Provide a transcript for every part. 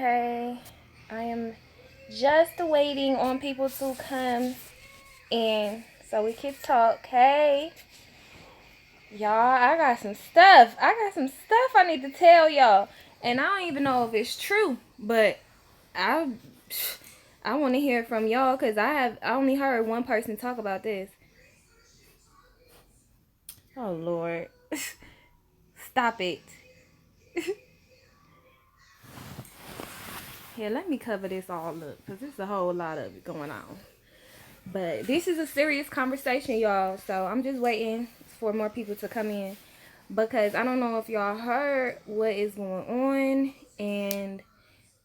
Hey. I am just waiting on people to come in so we can talk. Hey. Y'all, I got some stuff. I need to tell y'all. And I don't even know if it's true, but I want to hear from y'all because I only heard one person talk about this. Oh, Lord. Stop it. Here, let me cover this all up because there's a whole lot of it going on. But this is a serious conversation, y'all. So I'm just waiting for more people to come in because I don't know if y'all heard what is going on, and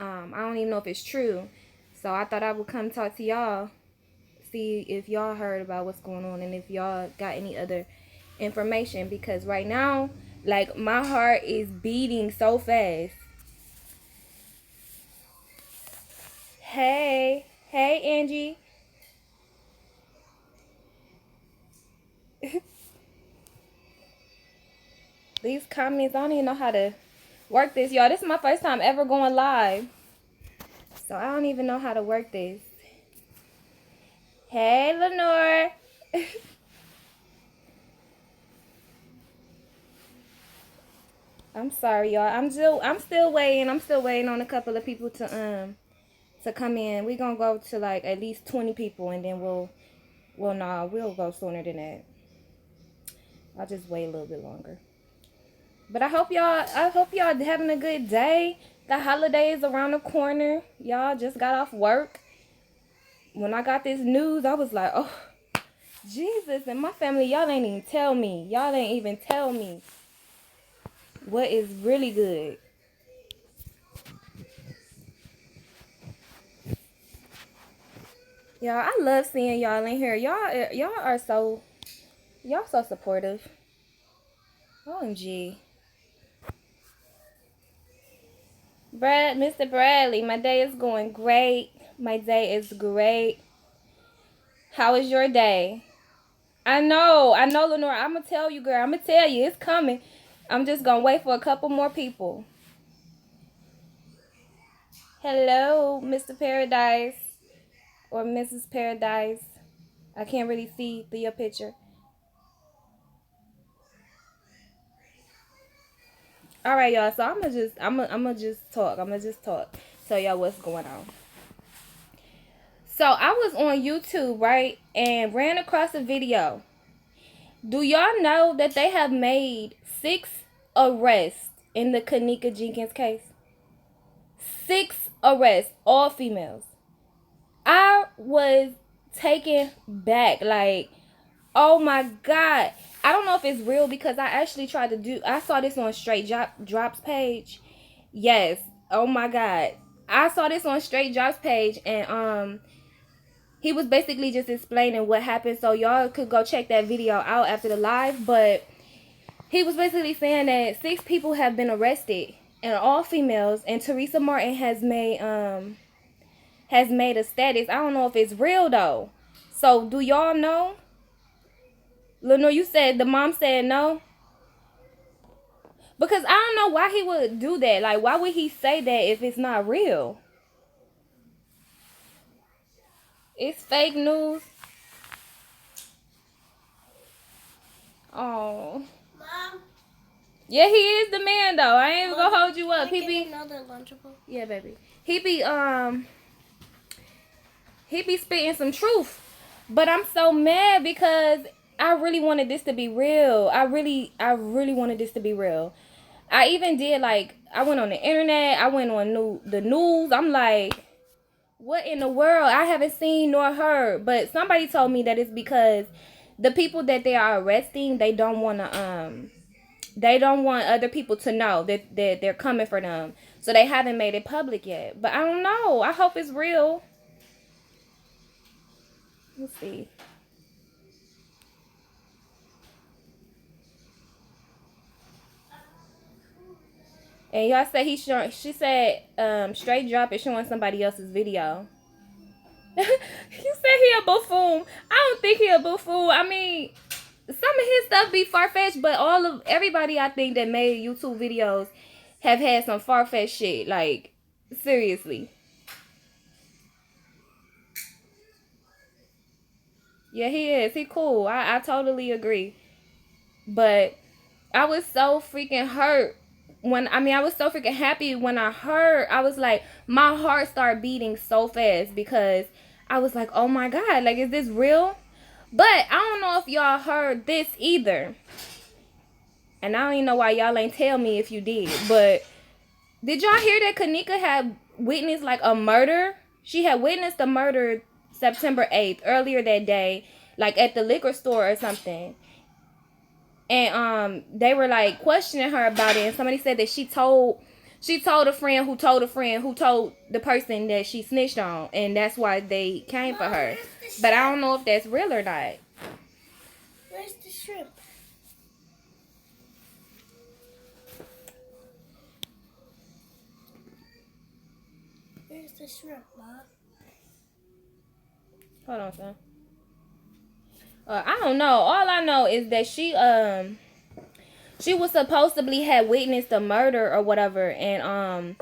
I don't even know if it's true. So I thought I would come talk to y'all, see if y'all heard about what's going on and if y'all got any other information, because right now, like, my heart is beating so fast. Hey Angie. These comments, I don't even know how to work this, y'all. This is my first time ever going live, so I don't even know how to work this. Hey Lenore. I'm sorry, y'all. I'm still waiting. I'm still waiting on a couple of people to come in. We're gonna go to like at least 20 people, and then we'll go sooner than that. I'll just wait a little bit longer. But I hope y'all having a good day. The holidays around the corner. Y'all just got off work. When I got this news, I was like, oh, Jesus. And my family, y'all ain't even tell me. Y'all ain't even tell me what is really good. Y'all, I love seeing y'all in here. Y'all so supportive. OMG. Mr. Bradley, my day is going great. My day is great. How is your day? I know, Lenore. I'm going to tell you, girl. I'm going to tell you. It's coming. I'm just going to wait for a couple more people. Hello, Mr. Paradise. Or Mrs. Paradise. I can't really see through your picture. All right, y'all. So I'm gonna just talk. Tell y'all what's going on. So I was on YouTube, right, and ran across a video. Do y'all know that they have made 6 arrests in the Kanika Jenkins case? 6 arrests, all females. I was taken back, like, oh my God. I don't know if it's real because I actually I saw this on Straight Drops page. Yes. Oh my God. I saw this on Straight Drops page, and he was basically just explaining what happened, so y'all could go check that video out after the live. But he was basically saying that 6 people have been arrested, and all females, and Teresa Martin has made a status. I don't know if it's real though. So do y'all know? Lenore, you said the mom said no? Because I don't know why he would do that. Like, why would he say that if it's not real? It's fake news. Oh. Mom. Yeah, he is the man though. I ain't even gonna hold you up. He be another Lunchable. Yeah, baby. He be spitting some truth. But I'm so mad because I really wanted this to be real. I really wanted this to be real. I even did, like, I went on the internet. I went on the news. I'm like, what in the world? I haven't seen nor heard. But somebody told me that it's because the people that they are arresting, they don't want other people to know that they're coming for them. So they haven't made it public yet. But I don't know. I hope it's real. Let's see. And y'all said she said Straight Drop is showing somebody else's video. You said he a buffoon. I don't think he a buffoon. I mean, some of his stuff be far-fetched, but everybody I think that made YouTube videos have had some far-fetched shit. Like, Seriously. Yeah, he is. He cool. I totally agree. But I was so freaking hurt when I was so freaking happy when I heard. I was like, my heart started beating so fast because I was like, oh my god, like, is this real? But I don't know if y'all heard this either. And I don't even know why y'all ain't tell me if you did. But did y'all hear that Kanika had witnessed like a murder? She had witnessed a murder September 8th, earlier that day, like at the liquor store or something. And they were like questioning her about it, and somebody said that she told a friend who told a friend who told the person that she snitched on, and that's why they came for her. But I don't know if that's real or not. Where's the shrimp? Where's the shrimp, Mom? Hold on, son. I don't know. All I know is that she was supposedly had witnessed a murder or whatever, and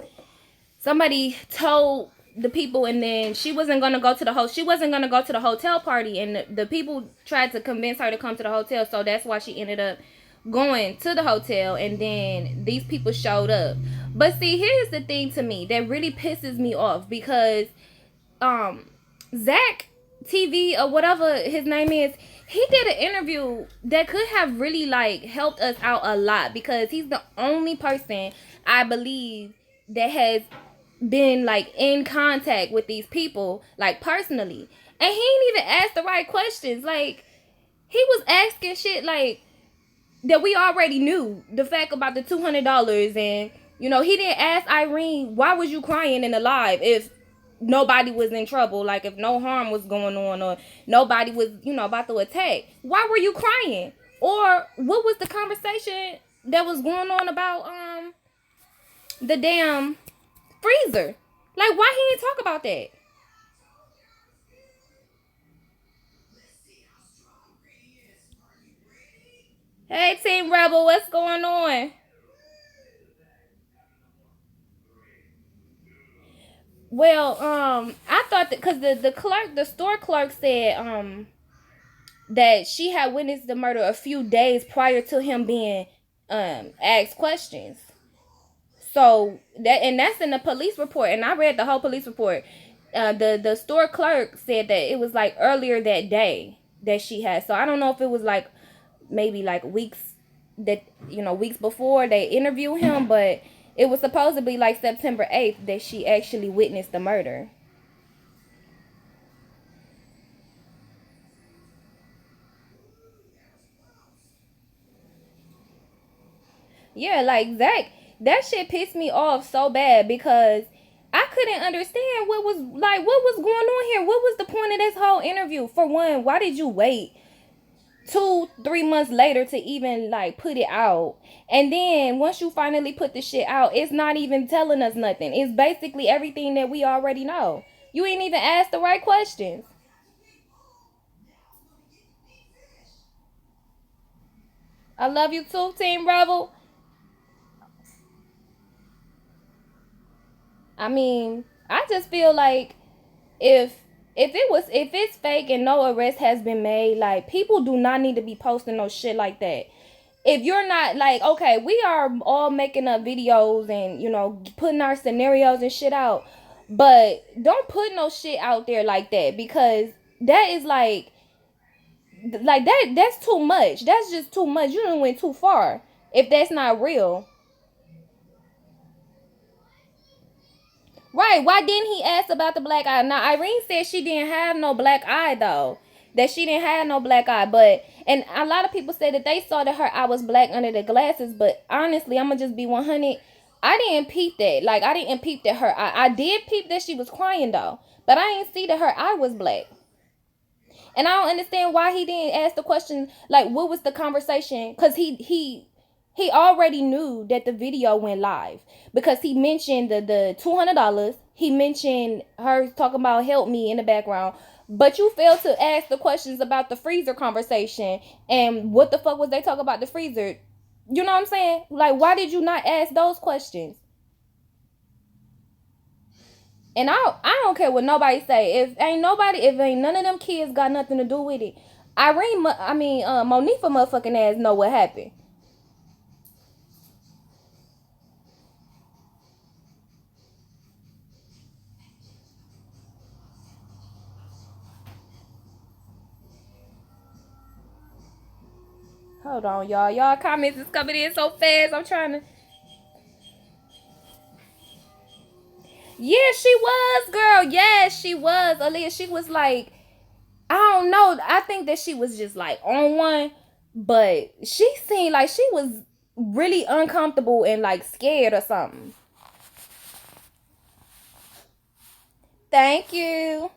somebody told the people, and then she wasn't gonna go to the hotel party, and the people tried to convince her to come to the hotel, so that's why she ended up going to the hotel, and then these people showed up. But see, here's the thing to me that really pisses me off, because Zach TV or whatever his name is, he did an interview that could have really like helped us out a lot, because he's the only person I believe that has been like in contact with these people like personally, and he ain't even asked the right questions. Like, he was asking shit like that we already knew, the fact about the $200, and he didn't ask Irene, why was you crying in the live if nobody was in trouble, like if no harm was going on, or nobody was about to attack. Why were you crying? Or what was the conversation that was going on about the damn freezer? Like, why he didn't talk about that? Hey, Team Rebel, what's going on? Well, I thought that because the store clerk said that she had witnessed the murder a few days prior to him being asked questions. So that's in the police report, and I read the whole police report. The store clerk said that it was like earlier that day that she had. So I don't know if it was like maybe like weeks before they interviewed him, but it was supposed to be like September 8th that she actually witnessed the murder. Yeah, like that shit pissed me off so bad, because I couldn't understand what was going on here. What was the point of this whole interview? For one, why did you wait 2-3 months later to even like put it out? And then once you finally put the shit out, it's not even telling us nothing. It's basically everything that we already know. You ain't even asked the right questions. I love you too, Team Rebel. I mean, I just feel like if if it's fake and no arrest has been made, like, people do not need to be posting no shit like that. If you're not like, okay, we are all making up videos and putting our scenarios and shit out, but don't put no shit out there like that, because that is like that's too much. That's just too much. You done went too far if that's not real. Right. Why didn't he ask about the black eye? Now, Irene said she didn't have no black eye, though. That she didn't have no black eye. But, and a lot of people said that they saw that her eye was black under the glasses. But honestly, I'm going to just be 100. I didn't peep that. Like, I didn't peep that her eye. I did peep that she was crying, though. But I didn't see that her eye was black. And I don't understand why he didn't ask the question, like, what was the conversation? Because he already knew that the video went live, because he mentioned the $200. He mentioned her talking about help me in the background. But you failed to ask the questions about the freezer conversation, and what the fuck was they talking about the freezer? You know what I'm saying? Like, why did you not ask those questions? And I don't care what nobody say. If ain't none of them kids got nothing to do with it, Monifa motherfucking ass know what happened. Hold on, y'all. Y'all comments is coming in so fast. I'm trying to. Yeah, she was, girl. Yes, she was. Aaliyah, she was like, I don't know. I think that she was just like on one, but she seemed like she was really uncomfortable and like scared or something. Thank you.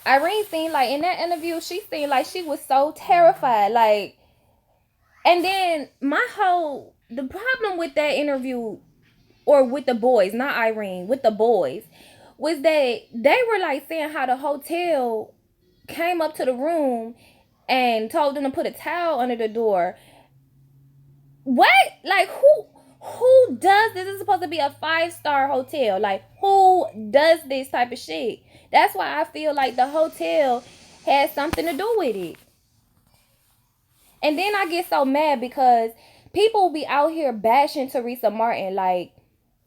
Irene seemed like in that interview, she seemed like she was so terrified. Like, and then the problem with that interview, or with the boys, not Irene, with the boys, was that they were like saying how the hotel came up to the room and told them to put a towel under the door. What? Like who does this? This is supposed to be a 5-star hotel. Like who does this type of shit? That's why I feel like the hotel has something to do with it. And then I get so mad because people be out here bashing Teresa Martin, like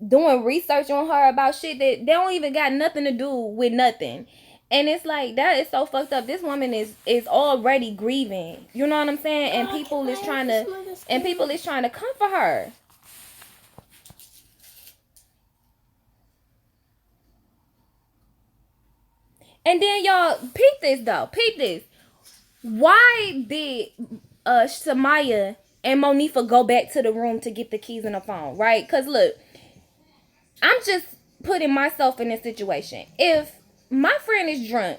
doing research on her about shit that they don't even got nothing to do with nothing. And it's like that is so fucked up. This woman is already grieving. You know what I'm saying? And people is trying to comfort her. And then y'all peep this though. Peep this. Why did Samaya and Monifa go back to the room to get the keys and the phone, right? Cause look, I'm just putting myself in this situation. If my friend is drunk,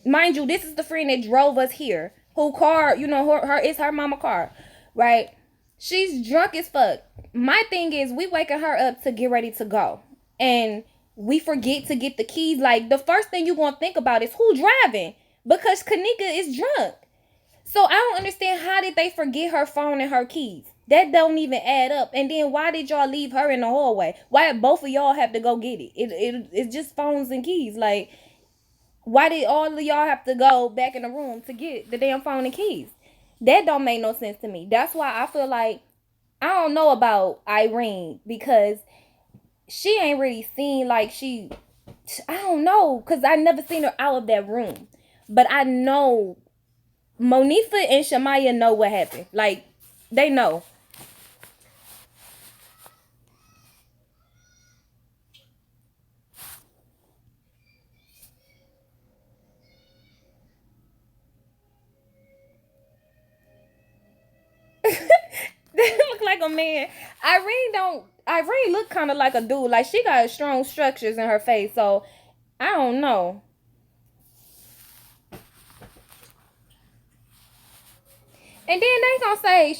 mind you, this is the friend that drove us here, who car, it's her mama car, right? She's drunk as fuck. My thing is, we waking her up to get ready to go, and we forget to get the keys. Like, the first thing you gonna think about is who driving, because Kanika is drunk. So I don't understand, how did they forget her phone and her keys? That don't even add up. And then why did y'all leave her in the hallway? Why both of y'all have to go get it? It's just phones and keys. Like, why did all of y'all have to go back in the room to get the damn phone and keys? That don't make no sense to me. That's why I feel like I don't know about Irene, because she ain't really seen like I don't know, because I never seen her out of that room. But I know Monifa and Shamaya know what happened. Like, they know. They look like a man. Irene look kind of like a dude. Like, she got strong structures in her face. So I don't know. And then they gonna say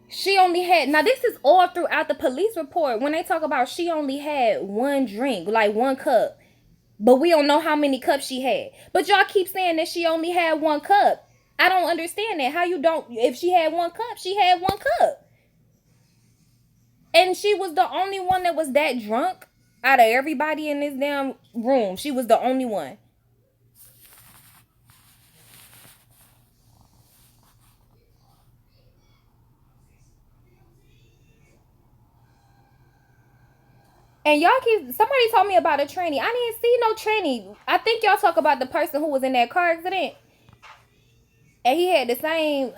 she only had, now this is all throughout the police report when they talk about she only had one drink, like one cup. But we don't know how many cups she had. But y'all keep saying that she only had one cup. I don't understand that. How you don't, if she had one cup, she had one cup. And she was the only one that was that drunk out of everybody in this damn room. She was the only one. And y'all somebody told me about a tranny. I didn't see no tranny. I think y'all talk about the person who was in that car accident. And he had the same,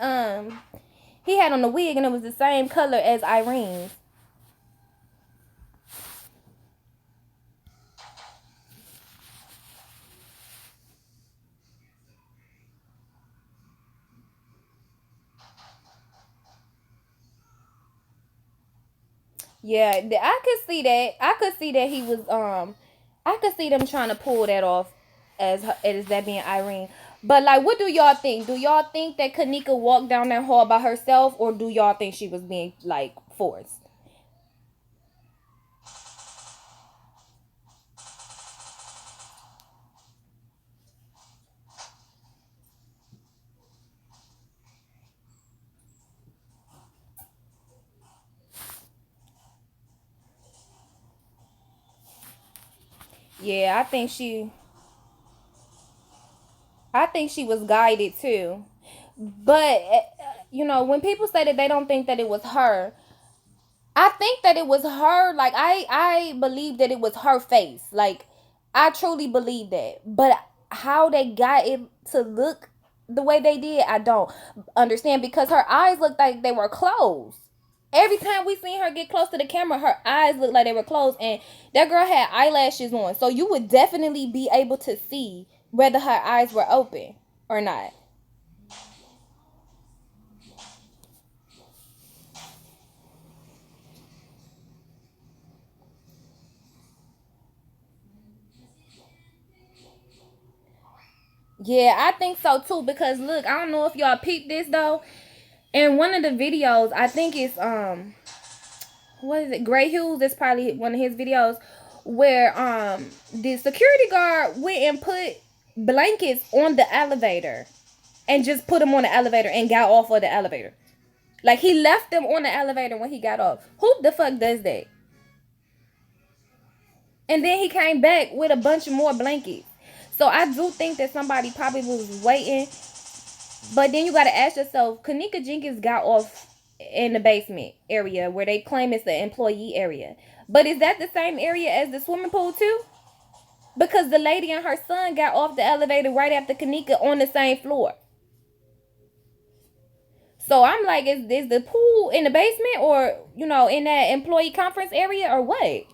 he had on the wig and it was the same color as Irene's. Yeah, I could see that. I could see that he was I could see them trying to pull that off as that being Irene. But like, what do y'all think? Do y'all think that Kanika walked down that hall by herself, or do y'all think she was being like forced? Yeah, I think she was guided too. But when people say that they don't think that it was her, I think that it was her. Like I believe that it was her face. Like I truly believe that. But how they got it to look the way they did, I don't understand, because her eyes looked like they were closed. Every time we seen her get close to the camera, her eyes looked like they were closed, and that girl had eyelashes on. So you would definitely be able to see whether her eyes were open or not. Yeah, I think so too. Because look, I don't know if y'all peeped this though. In one of the videos, I think it's what is it? Gray Hughes is probably one of his videos where the security guard went and put blankets on the elevator and just put them on the elevator and got off of the elevator. Like he left them on the elevator when he got off. Who the fuck does that? And then he came back with a bunch of more blankets. So I do think that somebody probably was waiting. But then you gotta ask yourself, Kanika Jenkins got off in the basement area where they claim it's the employee area. But is that the same area as the swimming pool too? Because the lady and her son got off the elevator right after Kanika on the same floor. So I'm like, is the pool in the basement, or in that employee conference area, or what?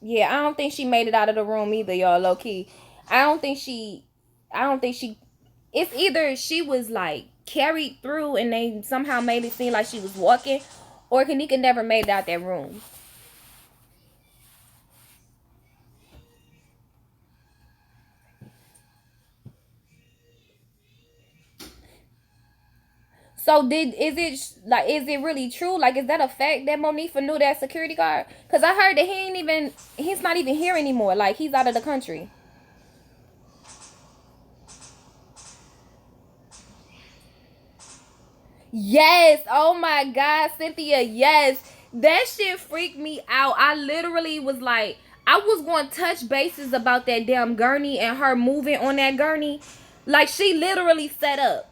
Yeah, I don't think she made it out of the room either, y'all. Low key, I don't think she. I don't think she. It's either she was like carried through and they somehow made it seem like she was walking, or Kanika never made it out that room. So is it really true? Like, is that a fact that Monifa knew that security guard? Cause I heard that he's not even here anymore. Like he's out of the country. Yes. Oh my God, Cynthia. Yes. That shit freaked me out. I literally was like, I was going to touch bases about that damn gurney and her moving on that gurney. Like she literally set up.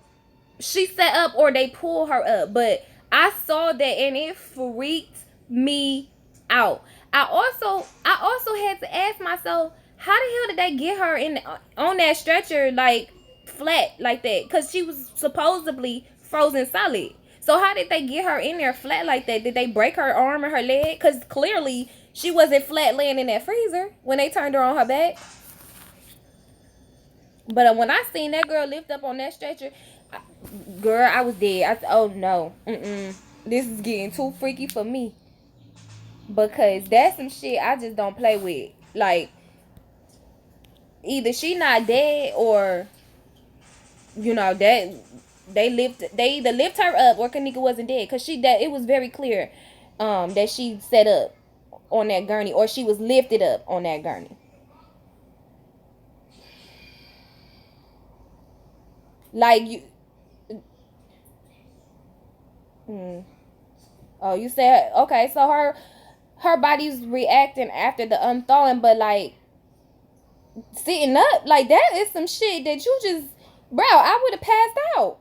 She set up or they pull her up. But I saw that and it freaked me out. I also had to ask myself, how the hell did they get her in on that stretcher like flat like that? Because she was supposedly frozen solid. So how did they get her in there flat like that? Did they break her arm or her leg? Because clearly she wasn't flat laying in that freezer when they turned her on her back. But when I seen that girl lift up on that stretcher, girl, I was dead. I said, oh no, this is getting too freaky for me, because that's some shit I just don't play with. Like either she not dead, or that they either lift her up or Kanika wasn't dead, because that it was very clear that she set up on that gurney or she was lifted up on that gurney. Like you. Mm, oh, you said okay. So her body's reacting after the unthawing, but like sitting up, like that is some shit that you just, bro. I would have passed out.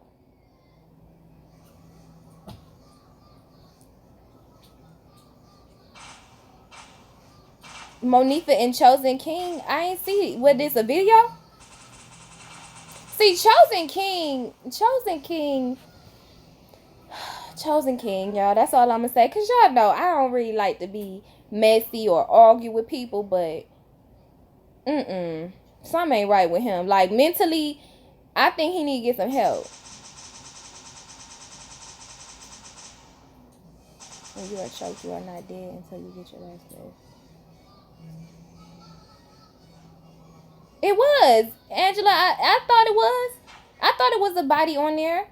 Monifa and Chosen King. I ain't see what this a video. See, Chosen King, y'all. That's all I'm gonna say. Cause y'all know I don't really like to be messy or argue with people, but something ain't right with him. Like mentally, I think he need to get some help. When you are choked, you are not dead until you get your last breath. It was Angela. I thought it was. I thought it was a body on there.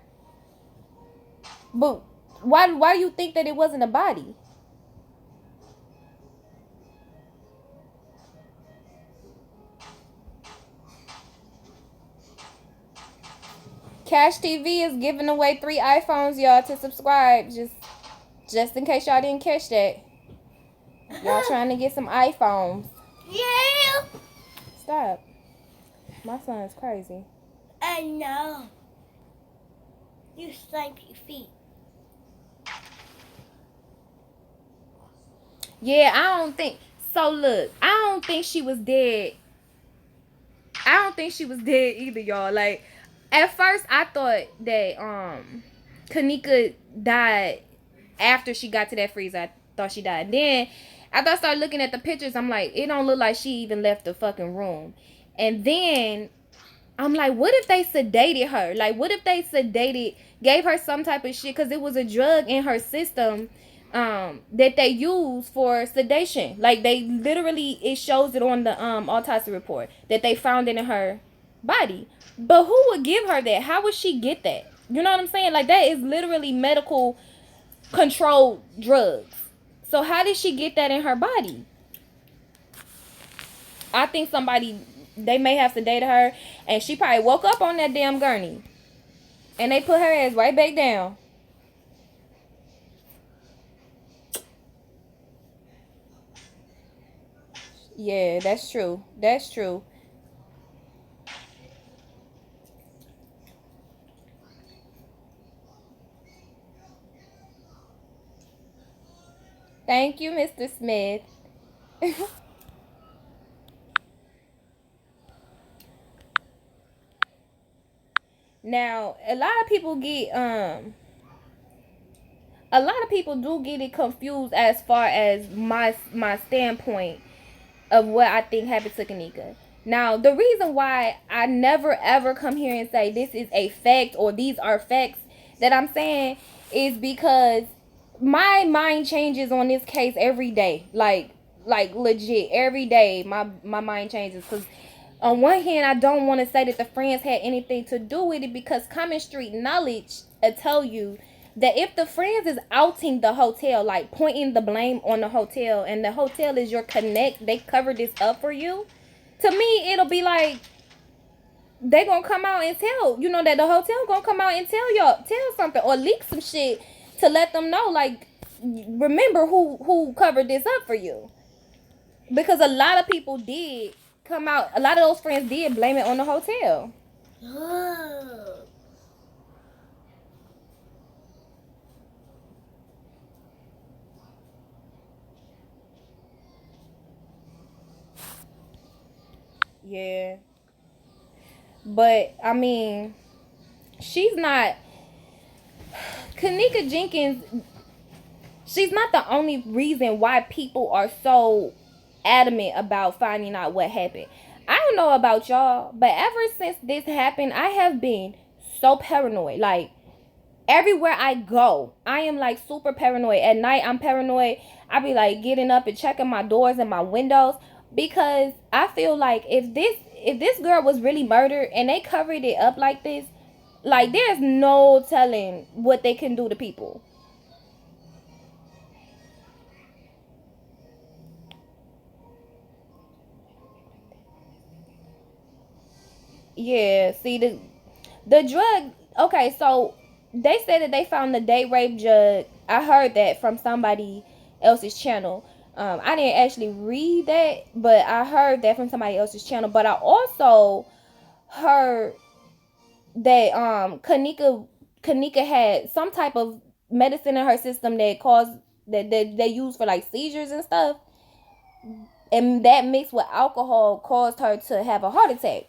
But why do you think that it wasn't a body? Cash TV is giving away 3 iPhones, y'all, to subscribe. Just in case y'all didn't catch that. Y'all trying to get some iPhones. Yeah. Stop. My son is crazy. I know. You stank your feet. Yeah, I don't think. So look, I don't think she was dead. I don't think she was dead either, y'all. Like, at first I thought that Kanika died after she got to that freezer. I thought she died. Then after I started looking at the pictures, I'm like, it don't look like she even left the fucking room. And then I'm like, what if they sedated her? Like, what if they gave her some type of shit? Because it was a drug in her system that they use for sedation. Like, they literally, it shows it on the autopsy report that they found it in her body. But who would give her that? How would she get that? You know what I'm saying? Like, that is literally medical controlled drugs. So how did she get that in her body? I think they may have sedated her, and she probably woke up on that damn gurney, and they put her ass right back down. Yeah, that's true. That's true. Thank you, Mr. Smith. Now, a lot of people do get it confused as far as my standpoint of what I think happened to Kanika. Now, the reason why I never ever come here and say this is a fact or these are facts that I'm saying is because my mind changes on this case every day. Like legit every day my mind changes, because on one hand I don't want to say that the friends had anything to do with it, because common street knowledge tell you that if the friends is outing the hotel, like pointing the blame on the hotel, and the hotel is your connect, they covered this up for you, to me it'll be like they gonna come out and tell, that the hotel gonna come out and tell something or leak some shit to let them know, like, remember who covered this up for you. Because a lot of people did come out, a lot of those friends did blame it on the hotel. Oh. Yeah. But I mean, she's not Kanika Jenkins, she's not the only reason why people are so adamant about finding out what happened. I don't know about y'all, but ever since this happened, I have been so paranoid. Like, everywhere I go, I am like super paranoid. At night, I'm paranoid. I be like getting up and checking my doors and my windows, because I feel like if this girl was really murdered and they covered it up like this, like, there's no telling what they can do to people. Yeah, see, the drug. Okay, so they said that they found the date rape drug. I heard that from somebody else's channel. I didn't actually read that, but I heard that from somebody else's channel. But I also heard that Kanika had some type of medicine in her system that caused that they use for like seizures and stuff, and that mixed with alcohol caused her to have a heart attack.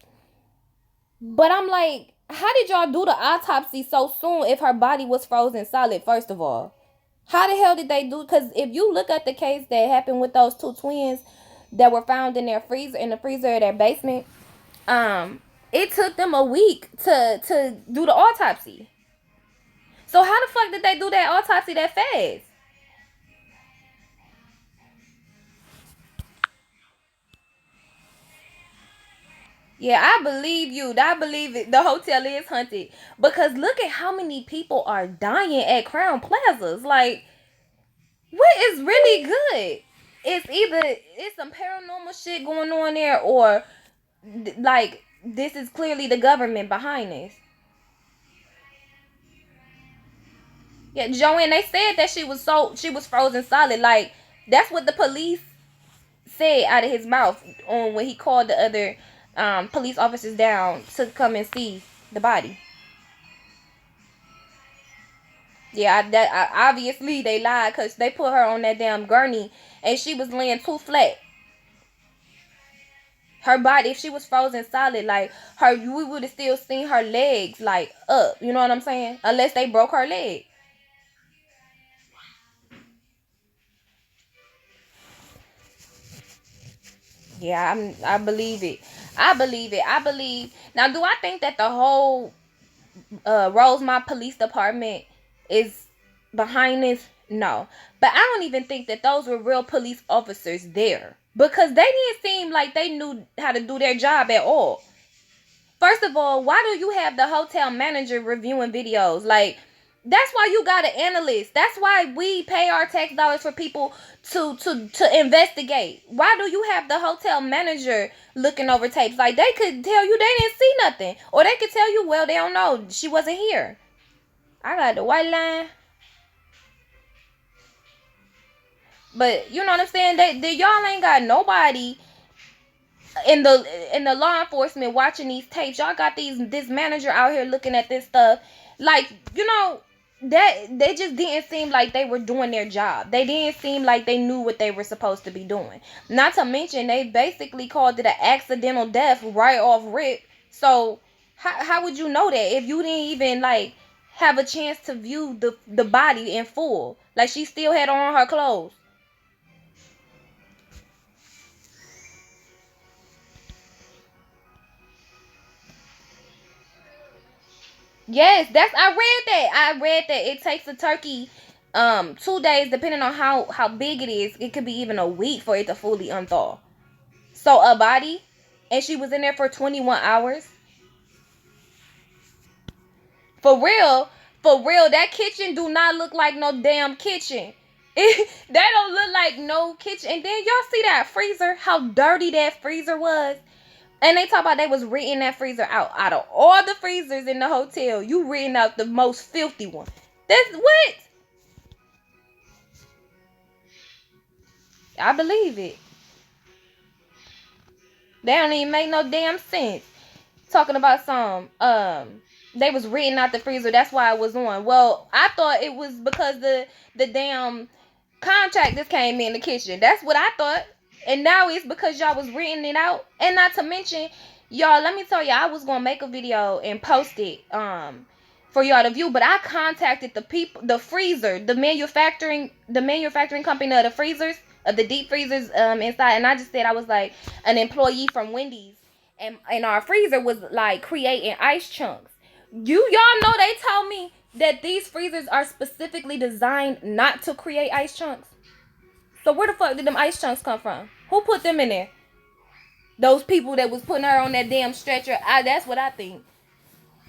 But I'm like, how did y'all do the autopsy so soon if her body was frozen solid, first of all? How the hell did they do? Because if you look at the case that happened with those two twins that were found in their freezer, in the freezer of their basement, it took them a week to do the autopsy. So how the fuck did they do that autopsy that fast? Yeah, I believe you. I believe it. The hotel is haunted. Because look at how many people are dying at Crown Plazas. Like, what is really good? It's some paranormal shit going on there, or like this is clearly the government behind this. Yeah, Joanne, they said that she was frozen solid. Like, that's what the police said out of his mouth on when he called the other police officers down to come and see the body. Yeah, obviously they lied because they put her on that damn gurney and she was laying too flat. Her body, if she was frozen solid, like we would have still seen her legs like up. You know what I'm saying? Unless they broke her leg. Yeah, I believe it. I believe it. I believe. Now, do I think that the whole Rosemont Police Department is behind this? No. But I don't even think that those were real police officers there because they didn't seem like they knew how to do their job at all. First of all, why do you have the hotel manager reviewing videos? Like, that's why you got an analyst. That's why we pay our tax dollars for people to investigate. Why do you have the hotel manager looking over tapes? Like, they could tell you they didn't see nothing. Or they could tell you, well, they don't know. She wasn't here. I got the white line. But you know what I'm saying? Y'all ain't got nobody in the law enforcement watching these tapes. Y'all got this manager out here looking at this stuff. Like, that they just didn't seem like they were doing their job. They didn't seem like they knew what they were supposed to be doing. Not to mention they basically called it an accidental death right off rip. So how would you know that if you didn't even like have a chance to view the body in full? Like, she still had on her clothes. Yes, I read that it takes a turkey 2 days, depending on how big it is. It could be even a week for it to fully unthaw. So a body, and she was in there for 21 hours. For real, that kitchen do not look like no damn kitchen. That don't look like no kitchen. And then y'all see that freezer, how dirty that freezer was. And they talk about they was renting that freezer out of all the freezers in the hotel. You renting out the most filthy one. That's what? I believe it. They don't even make no damn sense. Talking about they was renting out the freezer. That's why it was on. Well, I thought it was because the damn contract just came in the kitchen. That's what I thought. And now it's because y'all was renting it out. And not to mention, y'all, let me tell y'all, I was gonna make a video and post it for y'all to view, but I contacted the people, the freezer, the manufacturing company of the freezers, of the deep freezers inside, and I just said I was like an employee from Wendy's, and our freezer was like creating ice chunks. Y'all know they told me that these freezers are specifically designed not to create ice chunks. So where the fuck did them ice chunks come from? Who put them in there? Those people that was putting her on that damn stretcher. That's what I think.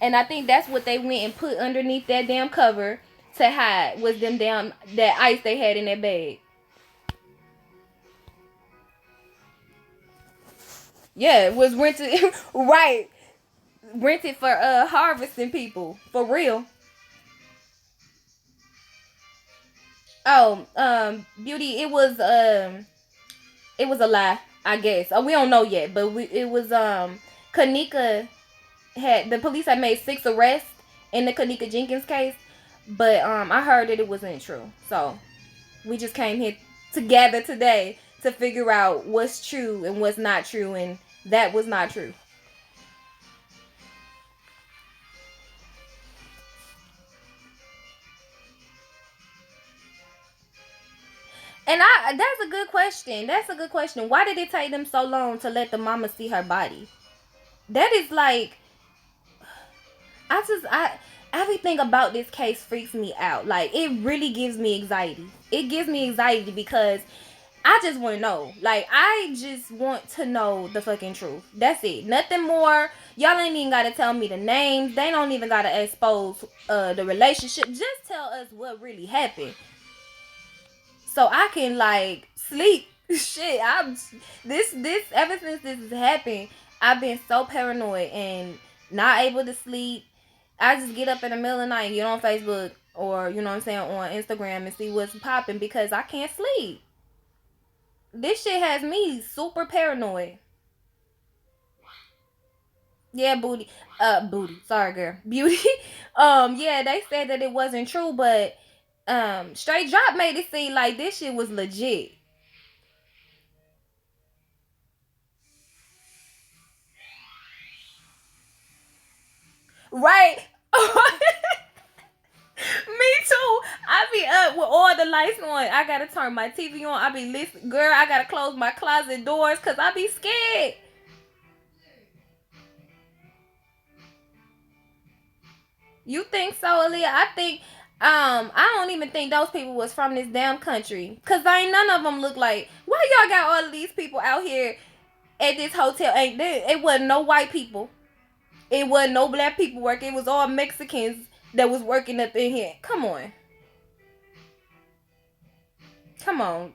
And I think that's what they went and put underneath that damn cover to hide, was them damn that ice they had in their bag. Yeah, it was rented right. Rented for harvesting people. For real. Oh, Beauty, it was a lie, I guess. We don't know yet, but it was Kanika the police had made 6 arrests in the Kanika Jenkins case, but I heard that it wasn't true. So we just came here together today to figure out what's true and what's not true, and that was not true. And that's a good question. That's a good question. Why did it take them so long to let the mama see her body? That is like, everything about this case freaks me out. Like, it really gives me anxiety. It gives me anxiety because I just want to know. Like, I just want to know the fucking truth. That's it. Nothing more. Y'all ain't even got to tell me the names. They don't even got to expose the relationship. Just tell us what really happened, so I can like sleep. Shit, this ever since this has happened, I've been so paranoid and not able to sleep. I just get up in the middle of the night and get on Facebook or you know what I'm saying, on Instagram and see what's popping because I can't sleep. This shit has me super paranoid. Yeah, booty. Booty. Sorry, girl. Beauty. Yeah, they said that it wasn't true, but Straight Drop made it seem like this shit was legit. Right? Me too. I be up with all the lights on. I gotta turn my TV on. I be listening. Girl, I gotta close my closet doors because I be scared. You think so, Aaliyah? I think I don't even think those people was from this damn country. Cause ain't none of them look like. Why y'all got all of these people out here at this hotel? Ain't there? It wasn't no white people. It wasn't no black people working. It was all Mexicans that was working up in here. Come on, come on.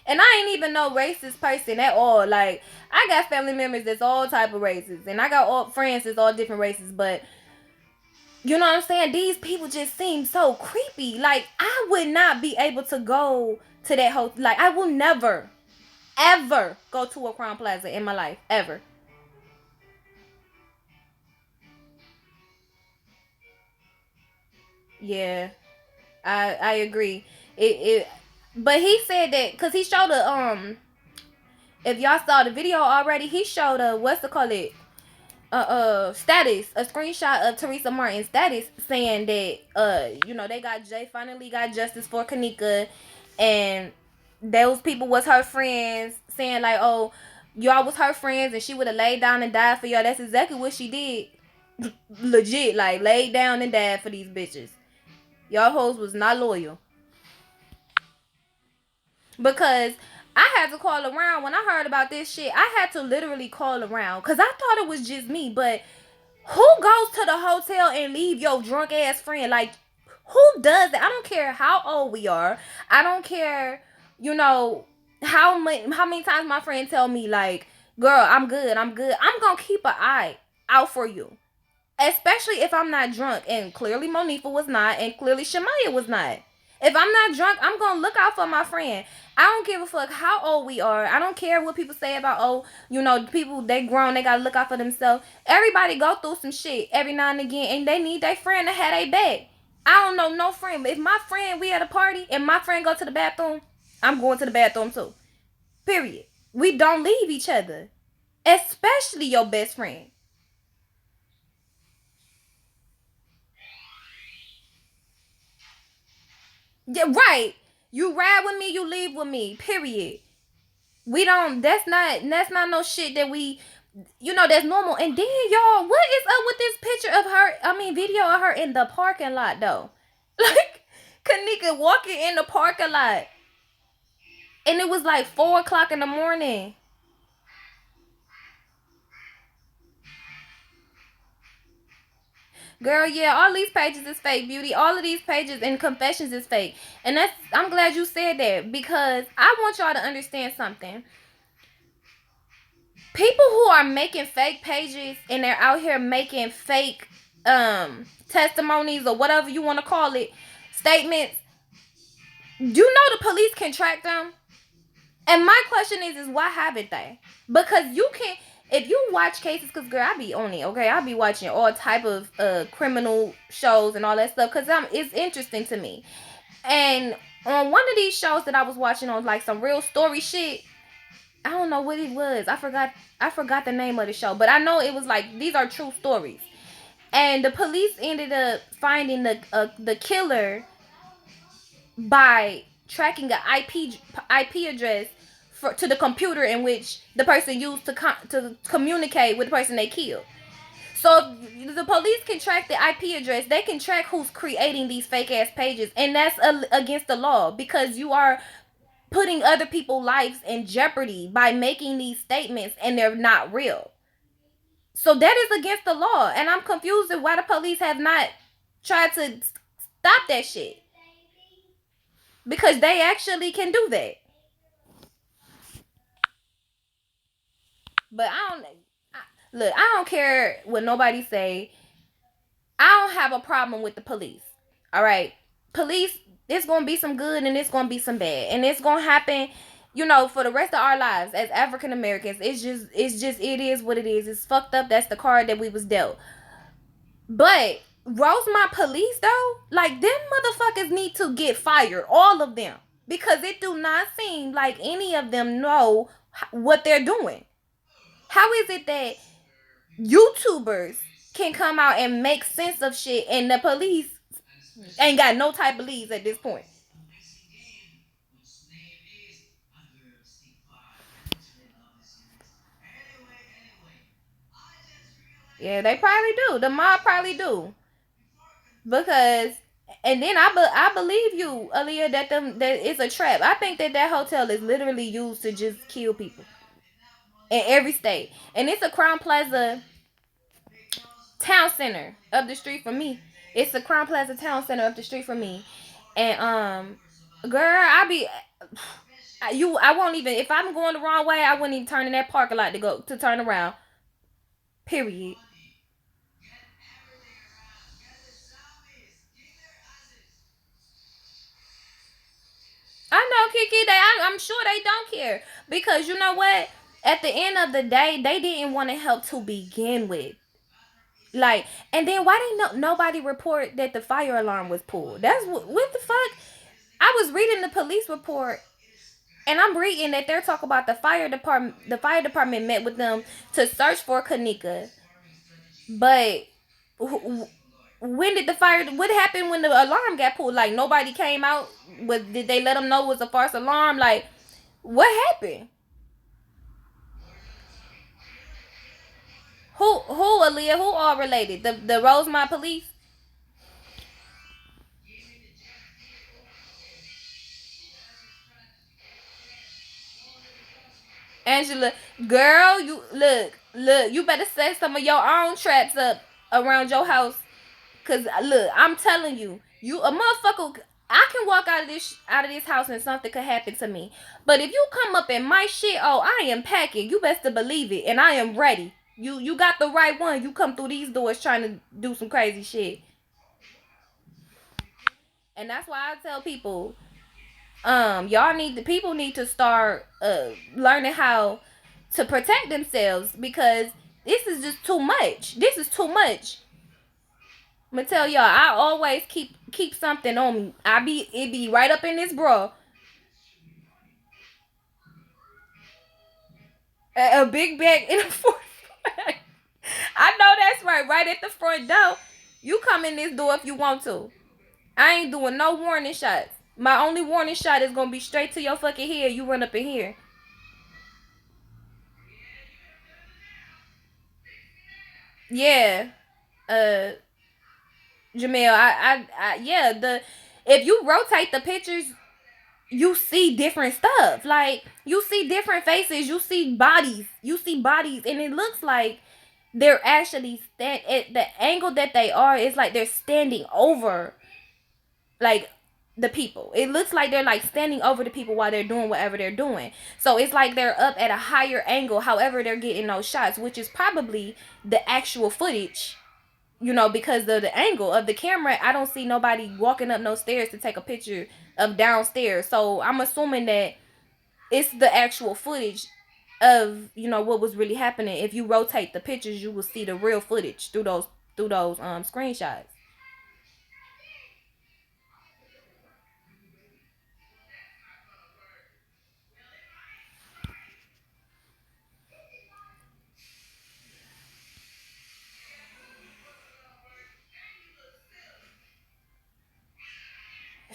And I ain't even no racist person at all. Like I got family members that's all type of races, and I got all friends that's all different races. But you know what I'm saying? These people just seem so creepy. Like I would not be able to go to that hotel. Like I will never, ever go to a Crown Plaza in my life ever. Yeah, I agree. It but he said that because he showed a if y'all saw the video already, he showed a what's to call it status, a screenshot of Teresa Martin's status saying that you know they got Jay finally got justice for Kanika, and those people was her friends saying like, oh, y'all was her friends and she would have laid down and died for y'all. That's exactly what she did. Legit, like laid down and died for these bitches. Y'all hoes was not loyal. Because I had to call around when I heard about this shit. I had to literally call around because I thought it was just me. But who goes to the hotel and leave your drunk ass friend? Like, who does that? I don't care how old we are. I don't care, you know, how many times my friend tell me like, girl, I'm good, I'm good. I'm gonna keep an eye out for you. Especially if I'm not drunk. And clearly Monifa was not. And clearly Shamaya was not. If I'm not drunk, I'm going to look out for my friend. I don't give a fuck how old we are. I don't care what people say about, oh, you know, people, they grown, they got to look out for themselves. Everybody go through some shit every now and again. And they need their friend to have their back. I don't know no friend. But if my friend, we at a party, and my friend go to the bathroom, I'm going to the bathroom too. Period. We don't leave each other. Especially your best friend. Yeah, right. You ride with me, you leave with me. Period. We don't. That's not no shit that we. You know that's normal. And then y'all, what is up with this picture of her? I mean, video of her in the parking lot though. Like Kanika walking in the parking lot, and it was like 4 o'clock in the morning. Girl, yeah, all these pages is fake, beauty. All of these pages and confessions is fake. And that's I'm glad you said that because I want y'all to understand something. People who are making fake pages and they're out here making fake testimonies or whatever you want to call it, statements, you know the police can track them. And my question is why haven't they? Because you can, if you watch cases, because girl, I be on it, okay? I be watching all type of criminal shows and all that stuff because it's interesting to me. And on one of these shows that I was watching on like some real story shit, I don't know what it was. I forgot the name of the show, but I know it was like these are true stories. And the police ended up finding the killer by tracking an IP address to the computer in which the person used to communicate with the person they killed. So if the police can track the IP address, they can track who's creating these fake ass pages, and that's against the law because you are putting other people's lives in jeopardy by making these statements and they're not real. So that is against the law. And I'm confused at why the police have not tried to stop that shit. Because they actually can do that. But look, I don't care what nobody say. I don't have a problem with the police. All right. police, it's gonna be some good and it's gonna be some bad, and it's gonna happen, for the rest of our lives as African Americans. It's just it is what it is. It's fucked up. That's the card that we was dealt. But Rosemont police though, like, them motherfuckers need to get fired, all of them, because it do not seem like any of them know what they're doing. How is it that YouTubers can come out and make sense of shit and the police ain't got no type of leads at this point? Yeah, they probably do. The mob probably do. Because and then I believe you, Aaliyah, that it's a trap. I think that hotel is literally used to just kill people in every state. And it's a Crown Plaza town center up the street from me. It's a Crown Plaza town center up the street from me. And girl, I won't even, if I'm going the wrong way, I wouldn't even turn in that parking lot to turn around. Period. I know, Kiki. I'm sure they don't care, because you know what? At the end of the day, they didn't want to help to begin with. Like, and then why didn't nobody report that the fire alarm was pulled? That's what the fuck. I was reading the police report, and I'm reading that they're talking about the fire department. The fire department met with them to search for Kanika, but when did the fire? What happened when the alarm got pulled? Like, nobody came out. Did they let them know it was a false alarm? Like, what happened? Who Aaliyah? Who all related? The Rosemont police? Angela, girl, you look. You better set some of your own traps up around your house, cause look, I'm telling you, you a motherfucker. I can walk out of this house and something could happen to me. But if you come up in my shit, oh, I am packing. You best to believe it, and I am ready. You got the right one. You come through these doors trying to do some crazy shit, and that's why I tell people, people need to start learning how to protect themselves, because this is just too much. This is too much. I'm gonna tell y'all, I always keep something on me. It be right up in this bra. A big bag in a 45. I know that's right at the front door. You come in this door if you want to. I ain't doing no warning shots. My only warning shot is gonna be straight to your fucking head. You run up in here. Yeah. Uh Jamel, yeah, if you rotate the pictures, you see different stuff. Like, you see different faces, you see bodies, and it looks like they're actually at the angle that they are. It's like they're standing over, like, the people. It looks like they're like standing over the people while they're doing whatever they're doing. So it's like they're up at a higher angle. However, they're getting those shots, which is probably the actual footage. Because of the angle of the camera, I don't see nobody walking up no stairs to take a picture of downstairs. So I'm assuming that it's the actual footage of what was really happening. If you rotate the pictures, you will see the real footage through those screenshots.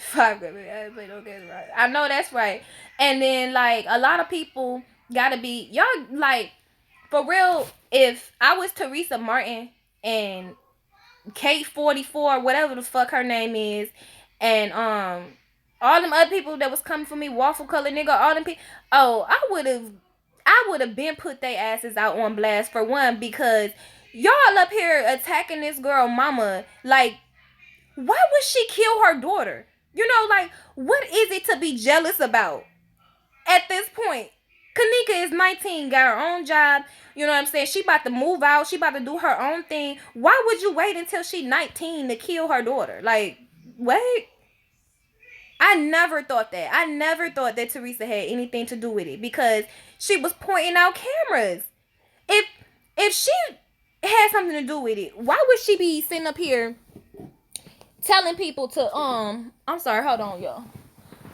Five good everybody don't get it right. I know that's right. And then, like, a lot of people gotta be y'all, like, for real. If I was Teresa Martin and Kate 44, whatever the fuck her name is, and all them other people that was coming for me, waffle color nigga, all them people, oh, I would have been put their asses out on blast, for one, because y'all up here attacking this girl mama. Like, why would she kill her daughter? Like, what is it to be jealous about at this point? Kanika is 19, got her own job. You know what I'm saying? She about to move out. She about to do her own thing. Why would you wait until she 19 to kill her daughter? Like, wait. I never thought that. I never thought that Teresa had anything to do with it because she was pointing out cameras. If she had something to do with it, why would she be sitting up here telling people to I'm sorry, hold on, y'all.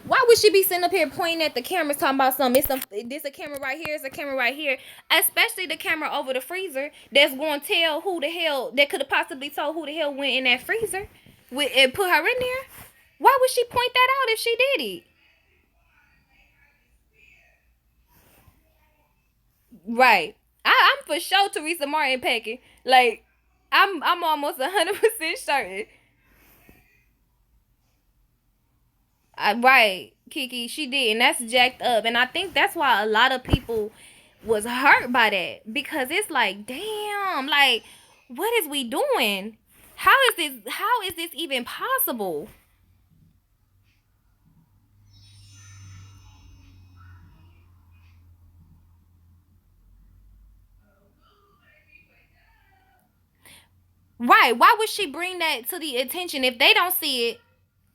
Why would she be sitting up here pointing at the cameras talking about something? This a camera right here, it's a camera right here. Especially the camera over the freezer that's going to tell who the hell, that could have possibly told who the hell went in that freezer and put her in there. Why would she point that out if she did it? Right. I'm for sure Teresa Martin packing. Like, I'm almost 100% certain. Right, Kiki, she did, and that's jacked up. And I think that's why a lot of people was hurt by that because it's like, damn, like, what is we doing? How is this? How is this even possible? Right? Why would she bring that to the attention if they don't see it?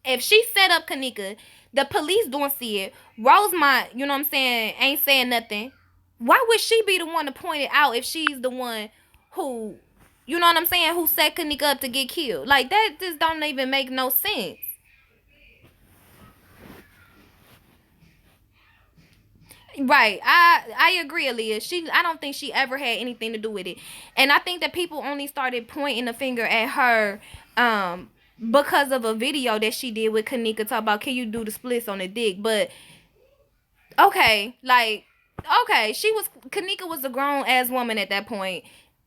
If she set up Kanika, the police don't see it. Rosemont, you know what I'm saying, ain't saying nothing. Why would she be the one to point it out if she's the one who, you know what I'm saying, who set Kanika up to get killed? Like, that just don't even make no sense. Right. I agree, Aaliyah. I don't think she ever had anything to do with it. And I think that people only started pointing the finger at her because of a video that she did with Kanika talk about, can you do the splits on the dick? But okay, like, okay, Kanika was a grown ass woman at that point,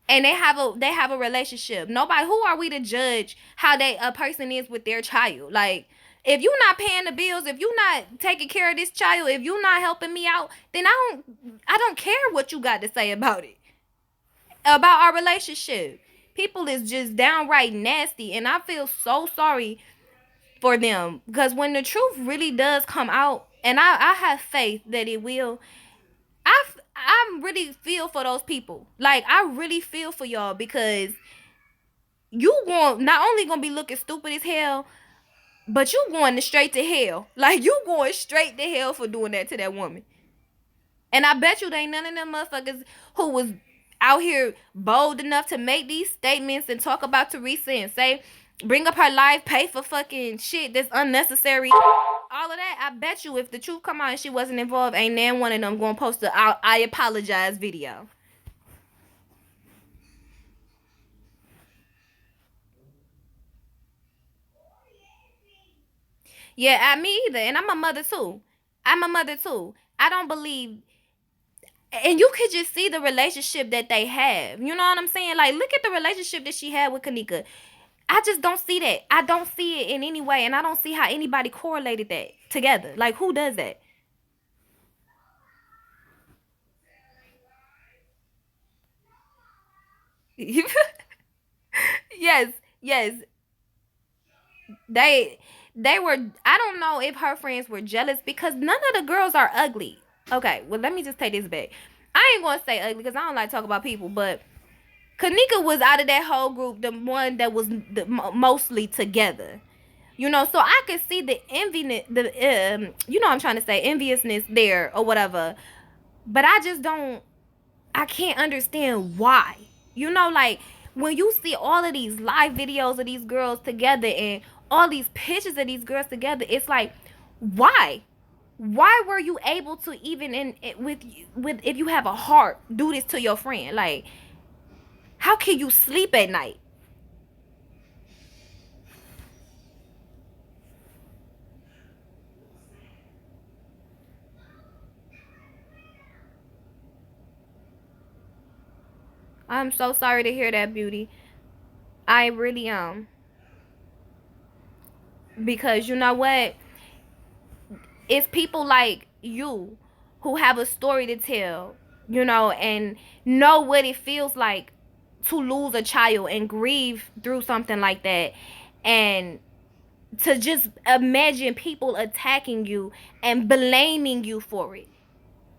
and they have a relationship. Nobody, who are we to judge how a person is with their child? Like, if you're not paying the bills, if you're not taking care of this child, if you're not helping me out, then I don't care what you got to say about it, about our relationship. People is just downright nasty, and I feel so sorry for them because when the truth really does come out, and I have faith that it will, I really feel for those people. Like, I really feel for y'all because you going not only gonna be looking stupid as hell, but you going straight to hell. Like, you going straight to hell for doing that to that woman. And I bet you they ain't none of them motherfuckers who was out here bold enough to make these statements and talk about Teresa and say, bring up her life, pay for fucking shit that's unnecessary. All of that, I bet you if the truth come out and she wasn't involved, ain't nan one of them gonna post a I apologize video. Yeah, me either. And I'm a mother too. I'm a mother too. I don't believe, and you could just see the relationship that they have. You know what I'm saying? Like, look at the relationship that she had with Kanika. I just don't see that. I don't see it in any way, and I don't see how anybody correlated that together. Like, who does that? Yes, yes. They they were, I don't know if her friends were jealous because none of the girls are ugly. Okay, well, let me just take this back. I ain't gonna say ugly because I don't like to talk about people, but Kanika was out of that whole group the one that was mostly together. You know, so I could see the enviness, you know what I'm trying to say, enviousness there or whatever. But I just don't, I can't understand why. You know, like, when you see all of these live videos of these girls together and all these pictures of these girls together, it's like, why? Why were you able to even with if you have a heart do this to your friend? Like, how can you sleep at night? I'm so sorry to hear that, Beauty. I really am. Because you know what? It's people like you who have a story to tell, you know, and know what it feels like to lose a child and grieve through something like that. And to just imagine people attacking you and blaming you for it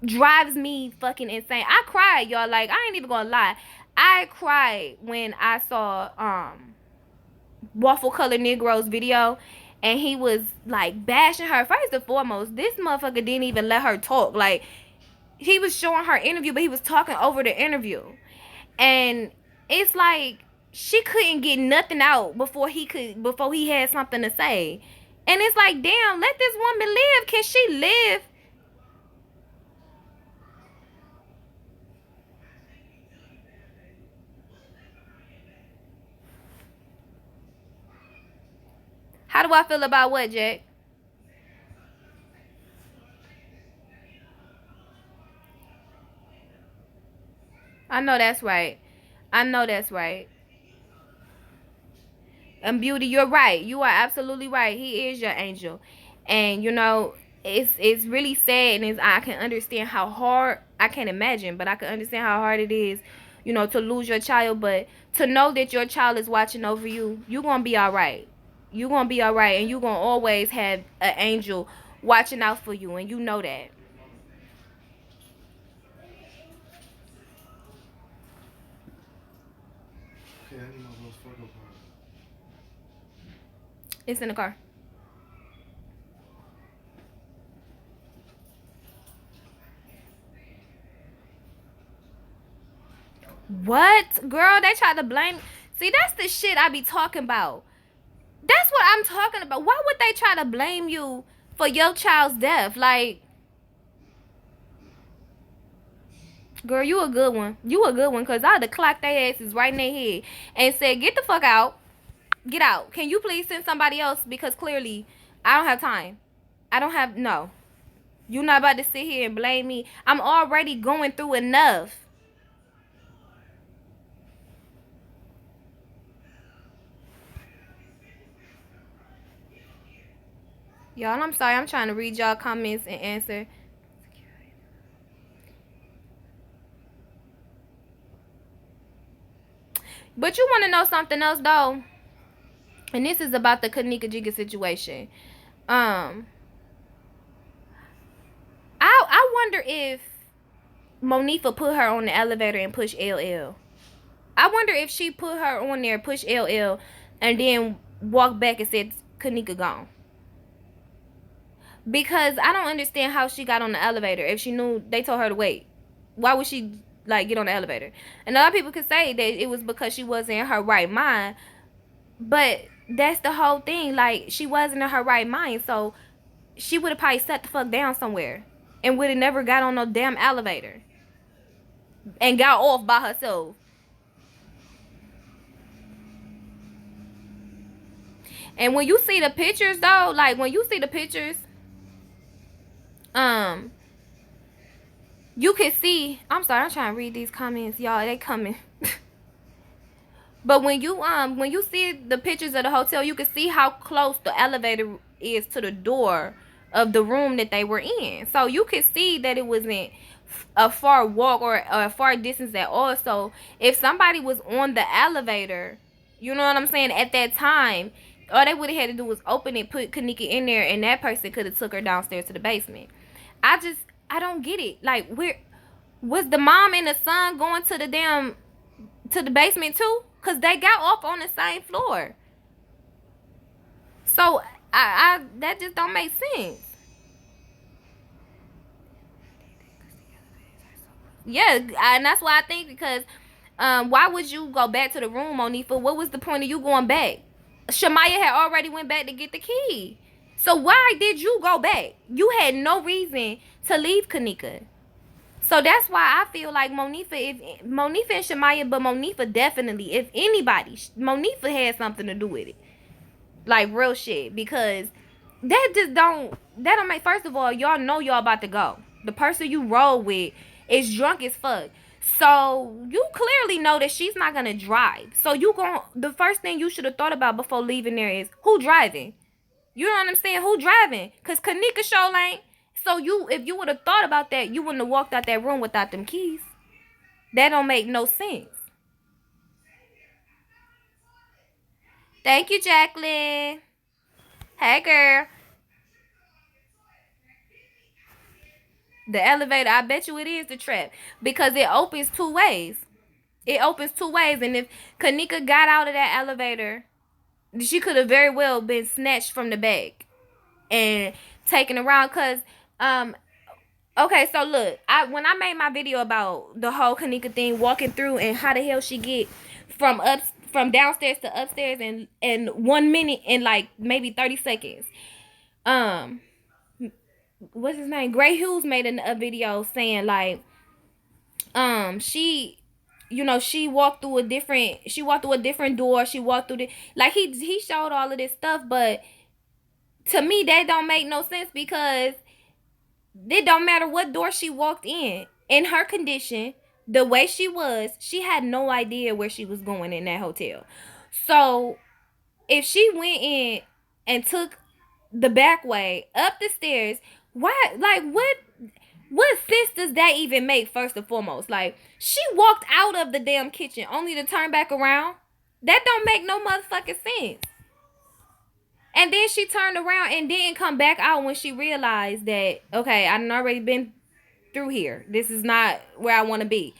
drives me fucking insane. I cried, y'all. Like, I ain't even gonna lie. I cried when I saw Waffle Color Negroes video, and he was like bashing her. First and foremost, this motherfucker didn't even let her talk. Like, he was showing her interview, but he was talking over the interview. And it's like she couldn't get nothing out before he had something to say. And it's like, damn, let this woman live. Can she live? How do I feel about what, Jack? I know that's right. I know that's right. And Beauty, you're right. You are absolutely right. He is your angel. And you know, it's really sad, and I can understand how hard, I can't imagine, but I can understand how hard it is, you know, to lose your child, but to know that your child is watching over you, you're gonna be alright. You're gonna be alright, and you're gonna always have an angel watching out for you, and you know that. Okay, I need my Wells Fargo card. It's in the car. What? Girl, they tried to blame. See, that's the shit I be talking about. That's what I'm talking about. Why would they try to blame you for your child's death? Like, girl, you a good one. You a good one, because I'd have clocked their asses right in their head and said, get the fuck out. Get out. Can you please send somebody else? Because clearly, I don't have time. I don't have, no. You're not about to sit here and blame me. I'm already going through enough. Y'all, I'm sorry. I'm trying to read y'all comments and answer. But you want to know something else, though? And this is about the Kanika Jenkins situation. I wonder if Monifa put her on the elevator and push LL. I wonder if she put her on there, push LL, and then walked back and said Kanika gone. Because I don't understand how she got on the elevator if she knew they told her to wait. Why would she like get on the elevator? And a lot of people could say that it was because she wasn't in her right mind, but that's the whole thing. Like, she wasn't in her right mind, so she would have probably sat the fuck down somewhere and would have never got on no damn elevator and got off by herself. And when you see the pictures, though, like, when you see the pictures, you can see, I'm sorry, I'm trying to read these comments, y'all, they coming. But when you see the pictures of the hotel, you can see how close the elevator is to the door of the room that they were in. So you can see that it wasn't a far walk or a far distance at all. So if somebody was on the elevator, you know what I'm saying, at that time, all they would have had to do was open it, put Kanika in there, and that person could have took her downstairs to the basement. I don't get it. Like, where was the mom and the son going to the basement too? Because they got off on the same floor. So I that just don't make sense. Yeah, and that's why I think, because why would you go back to the room, Monifa? What was the point of you going back? Shamaya had already went back to get the key. So why did you go back? You had no reason to leave Kanika. So that's why I feel like Monifa and Shamaya, but Monifa definitely, if anybody, Monifa had something to do with it. Like, real shit. Because that don't make, first of all, y'all know y'all about to go. The person you roll with is drunk as fuck. So you clearly know that she's not gonna drive. So the first thing you should have thought about before leaving there is, who driving? You know what I'm saying? Who driving? Because Kanika show ain't. So if you would have thought about that, you wouldn't have walked out that room without them keys. That don't make no sense. Thank you, Jacqueline. Hey, girl. The elevator, I bet you it is the trap. Because it opens two ways. It opens two ways. And if Kanika got out of that elevator, She could have very well been snatched from the bag and taken around. Cause okay, so look, when I made my video about the whole Kanika thing, walking through and how the hell she get from downstairs to upstairs in 1 minute and like maybe 30 seconds. Um, what's his name? Gray Hughes made a video saying like, she, she walked through a different door. She walked through the, like, he showed all of this stuff, but to me that don't make no sense, because it don't matter what door she walked in her condition, the way she was, she had no idea where she was going in that hotel. So if she went in and took the back way up the stairs, why, like, what sense does that even make? First and foremost, like, she walked out of the damn kitchen only to turn back around. That don't make no motherfucking sense. And then she turned around and didn't come back out when she realized that, okay, I've already been through here. This is not where I want to be.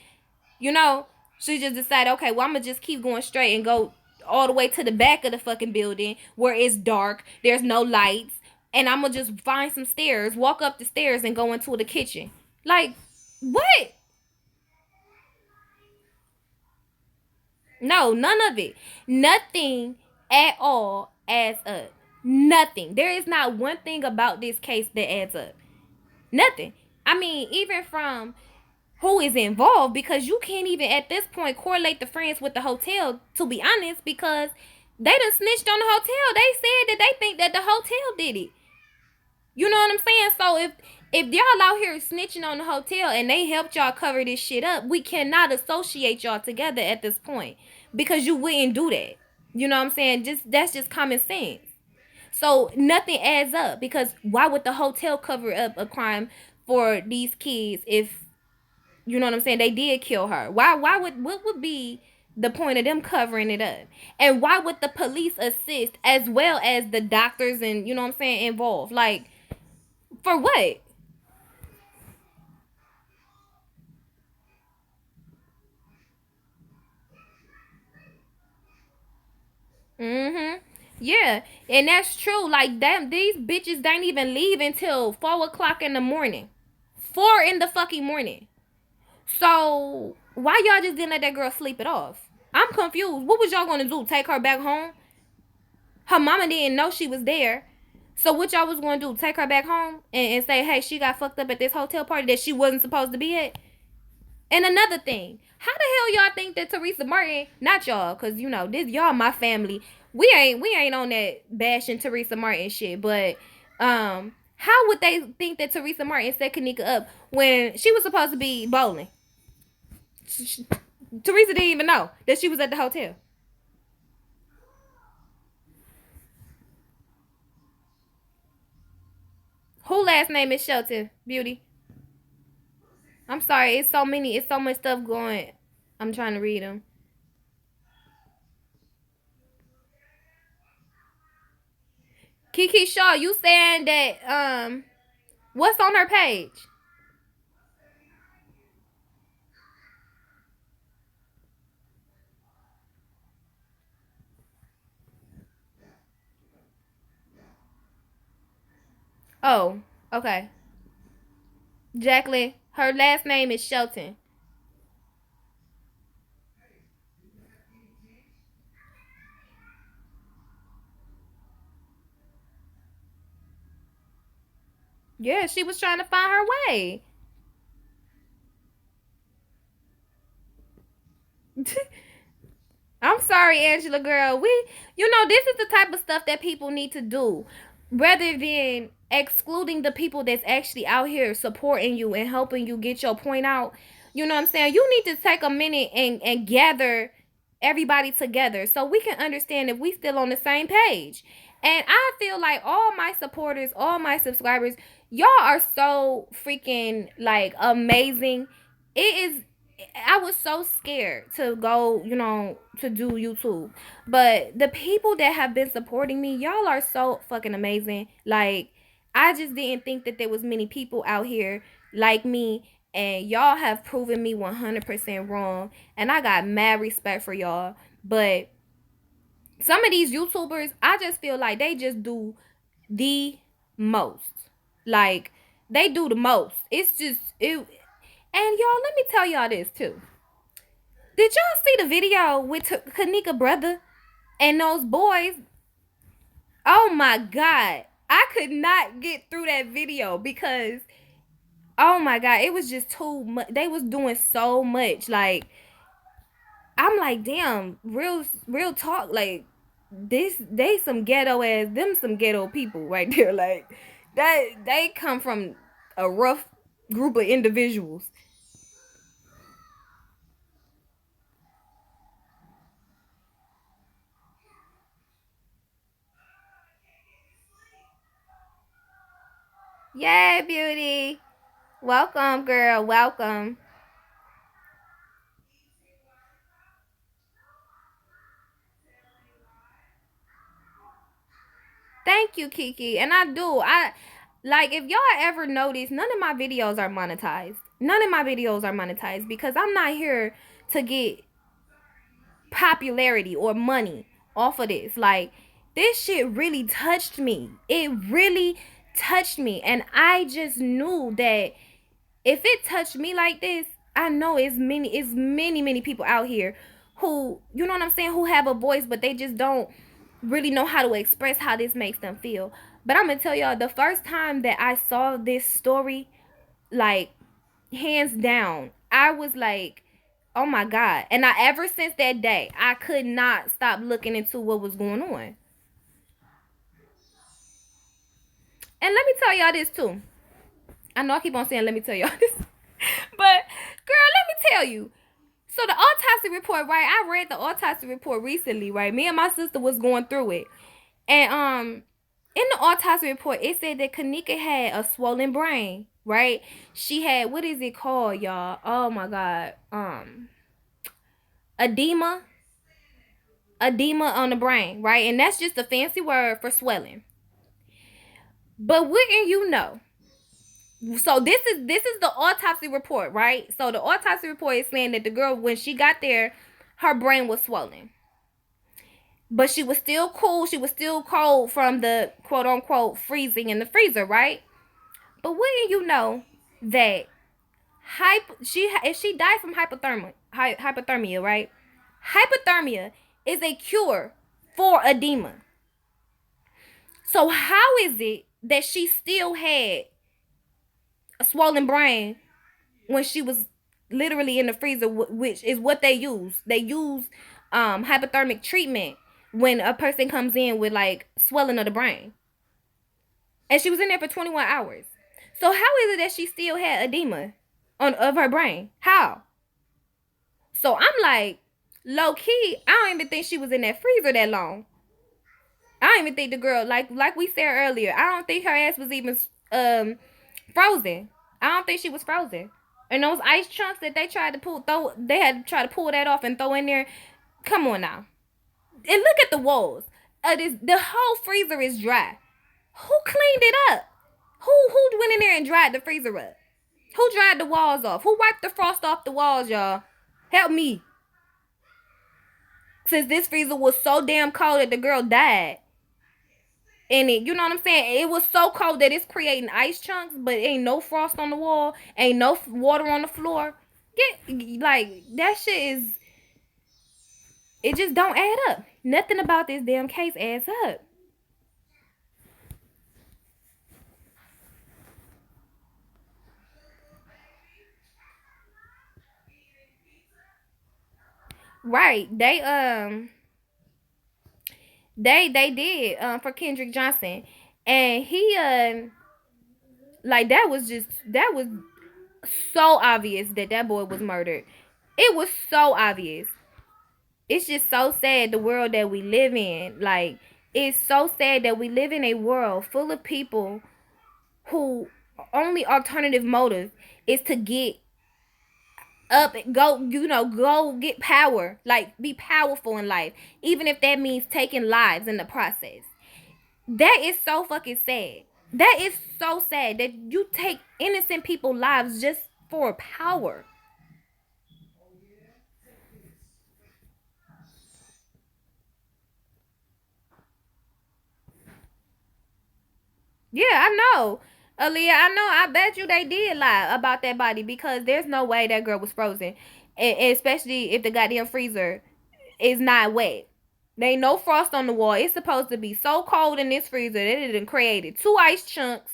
She just decided, okay, well, I'm going to just keep going straight and go all the way to the back of the fucking building where it's dark. There's no lights. And I'm going to just find some stairs, walk up the stairs and go into the kitchen. Like, what? No, none of it. Nothing at all adds up. Nothing. There is not one thing about this case that adds up. Nothing. I mean, even from who is involved, because you can't even at this point correlate the friends with the hotel, to be honest, because they done snitched on the hotel. They said that they think that the hotel did it. You know what I'm saying? So if y'all out here snitching on the hotel and they helped y'all cover this shit up, we cannot associate y'all together at this point, because you wouldn't do that. You know what I'm saying? That's just common sense. So nothing adds up, because why would the hotel cover up a crime for these kids if, you know what I'm saying, they did kill her? What would be the point of them covering it up? And why would the police assist as well as the doctors and, you know what I'm saying, involved? Like, for what? Mm-hmm. Yeah, and that's true. Like, damn, these bitches don't even leave until 4 o'clock in the morning. 4 in the fucking morning. So why y'all just didn't let that girl sleep it off? I'm confused. What was y'all gonna do? Take her back home? Her mama didn't know she was there. So what y'all was gonna do? Take her back home and say, hey, she got fucked up at this hotel party that she wasn't supposed to be at? And another thing, how the hell y'all think that Teresa Martin, not y'all, cause this, y'all my family. We ain't on that bashing Teresa Martin shit, but how would they think that Teresa Martin set Kanika up when she was supposed to be bowling? Teresa didn't even know that she was at the hotel. Who last name is Shelton, Beauty? I'm sorry, it's so much stuff going. I'm trying to read them. Kiki Shaw, you saying that what's on her page? Oh, okay. Jacqueline, her last name is Shelton. Yeah, she was trying to find her way. I'm sorry, Angela girl. This is the type of stuff that people need to do, rather than excluding the people that's actually out here supporting you and helping you get your point out. You know what I'm saying? You need to take a minute and gather everybody together so we can understand if we still on the same page. And I feel like all my supporters, all my subscribers, y'all are so freaking like amazing. It is, I was so scared to go, to do YouTube. But the people that have been supporting me, y'all are so fucking amazing. Like, I just didn't think that there was many people out here like me. And y'all have proven me 100% wrong. And I got mad respect for y'all. But Some of these YouTubers, I just feel like they just do the most. Like, they do the most. It's just it. And y'all, let me tell y'all this too. Did y'all see the video with Kanika brother and those boys? Oh my god, I could not get through that video because oh my god, it was just too much. They was doing so much. Like, I'm like, damn, real talk. Like, this, they some ghetto ass, them some ghetto people right there. Like, that they come from a rough group of individuals. Yay, beauty. Welcome, girl. Welcome. Thank you, Kiki. And I do. I like, if y'all ever notice, none of my videos are monetized. None of my videos are monetized because I'm not here to get popularity or money off of this. Like, this shit really touched me. It really touched me. And I just knew that if it touched me like this, I know it's many people out here who, you know what I'm saying, who have a voice, but they just don't really know how to express how this makes them feel. But I'm gonna tell y'all, the first time that I saw this story, like, hands down, I was like, oh my god. And I, ever since that day, I could not stop looking into what was going on. And let me tell y'all this too. I know I keep on saying let me tell y'all this. But girl, let me tell you. So the autopsy report, right? I read the autopsy report recently, right? Me and my sister was going through it. And in the autopsy report, it said that Kanika had a swollen brain, right? She had, what is it called, y'all? Oh my god. Edema. Edema on the brain, right? And that's just a fancy word for swelling. But wouldn't you know? So this is the autopsy report, right? So the autopsy report is saying that the girl, when she got there, her brain was swollen. But she was still cool. She was still cold from the quote unquote freezing in the freezer, right? But wouldn't you know that if she died from hypothermia, right? Hypothermia is a cure for edema. So how is it that she still had a swollen brain when she was literally in the freezer, which is what they use? They use hypothermic treatment when a person comes in with like swelling of the brain. And she was in there for 21 hours. So how is it that she still had edema of her brain? How? So I'm like, low key, I don't even think she was in that freezer that long. I don't even think the girl, like we said earlier, I don't think her ass was even frozen. I don't think she was frozen. And those ice chunks that they tried to they had to try to pull that off and throw in there. Come on now. And look at the walls. The whole freezer is dry. Who cleaned it up? Who went in there and dried the freezer up? Who dried the walls off? Who wiped the frost off the walls, y'all? Help me. Since this freezer was so damn cold that the girl died. And it, you know what I'm saying? It was so cold that it's creating ice chunks, but ain't no frost on the wall, ain't no water on the floor. Like, that shit is, it just don't add up. Nothing about this damn case adds up. Right. They did for Kendrick Johnson. And he like, that was so obvious that that boy was murdered. It was so obvious. It's just so sad, the world that we live in. Like, it's so sad that we live in a world full of people who only alternative motive is to get up, go get power, like be powerful in life, even if that means taking lives in the process. That is so fucking sad. That is so sad that you take innocent people's lives just for power. Yeah, I know. Aaliyah, I know. I bet you they did lie about that body because there's no way that girl was frozen. Especially if the goddamn freezer is not wet. There ain't no frost on the wall. It's supposed to be so cold in this freezer that it done created two ice chunks,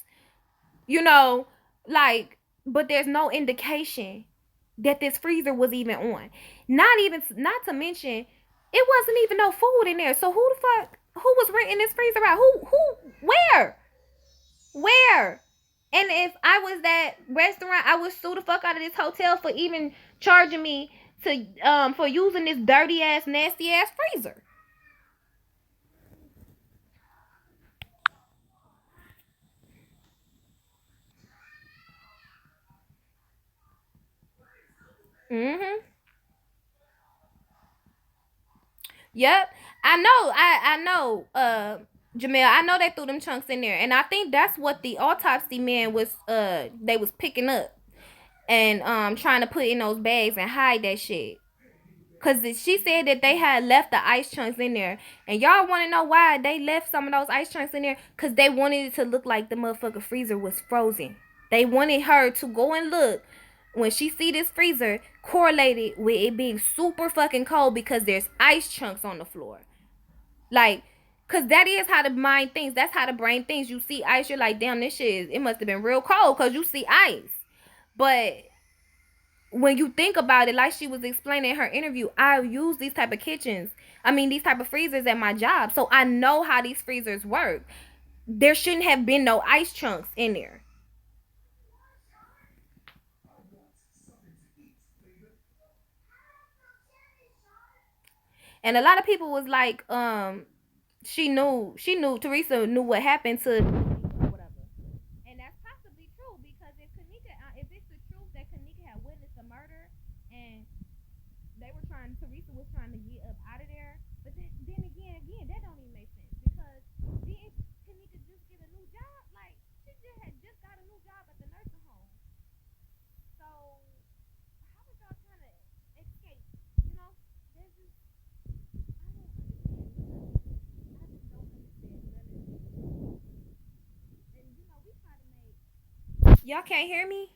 you know, like, but there's no indication that this freezer was even on. Not to mention, it wasn't even no food in there. So who the fuck, who was renting this freezer out? Where? Where? And if I was that restaurant, I would sue the fuck out of this hotel for even charging me to for using this dirty ass, nasty ass freezer. Mhm. Yep. I know. Jamel, I know they threw them chunks in there, and I think that's what the autopsy man was. They was picking up and trying to put in those bags and hide that shit. Cause she said that they had left the ice chunks in there, and y'all want to know why they left some of those ice chunks in there? Cause they wanted it to look like the motherfucker freezer was frozen. They wanted her to go and look when she see this freezer correlated with it being super fucking cold because there's ice chunks on the floor. Like, cause that is how the mind thinks. That's how the brain thinks. You see ice, you're like, damn, this shit it must have been real cold cause you see ice. But when you think about it, like she was explaining in her interview, I use these type of kitchens. I mean, these type of freezers at my job, so I know how these freezers work. There shouldn't have been no ice chunks in there. And a lot of people was like, she knew Teresa knew what happened to whatever. And that's possibly true because if it's the truth that Kanika had witnessed the murder and Teresa was trying to get up out of there. But then again, that don't even make sense because didn't Kanika just get a new job? Like she just had just got a new job at the nursing home. So how was y'all trying to escape? You know, there's just I don't understand. I just don't understand none of this. And we try to make y'all can't hear me.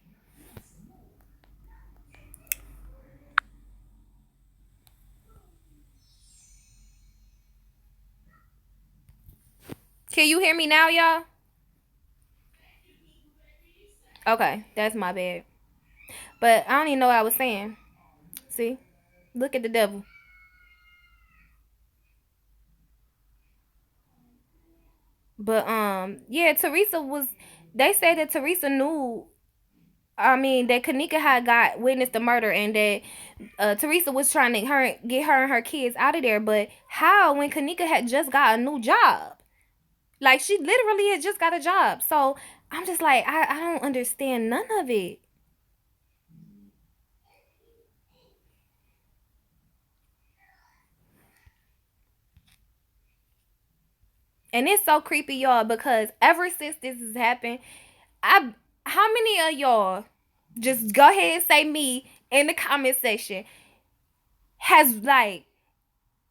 Can you hear me now, y'all? Okay, that's my bad. But I don't even know what I was saying. See? Look at the devil. But yeah, Teresa was they said that Teresa knew I mean that Kanika had got witnessed the murder and that Teresa was trying to get her and her kids out of there. But how when Kanika had just got a new job? Like she literally had just got a job. So I'm just like I don't understand none of it. And it's so creepy, y'all, because ever since this has happened, I how many of y'all just go ahead and say me in the comment section has like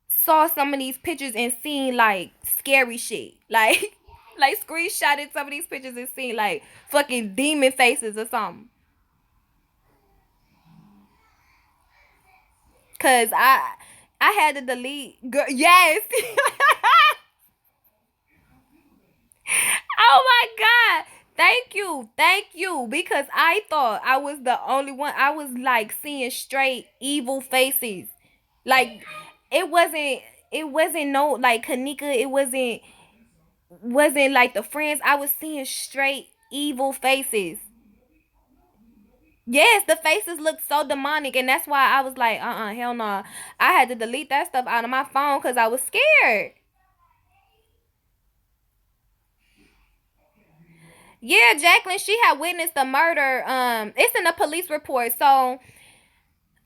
saw some of these pictures and seen like scary shit. Like like screenshotted some of these pictures and seen like fucking demon faces or something. Cause I had to delete girl yes. Oh my god. Thank you. Thank you. Because I thought I was the only one. I was like seeing straight evil faces. Like it wasn't no like Kanika, it wasn't like the friends. I was seeing straight evil faces. Yes, the faces look so demonic, and that's why I was like, hell no. I had to delete that stuff out of my phone because I was scared. Yeah, Jacqueline, she had witnessed the murder. It's in a police report. So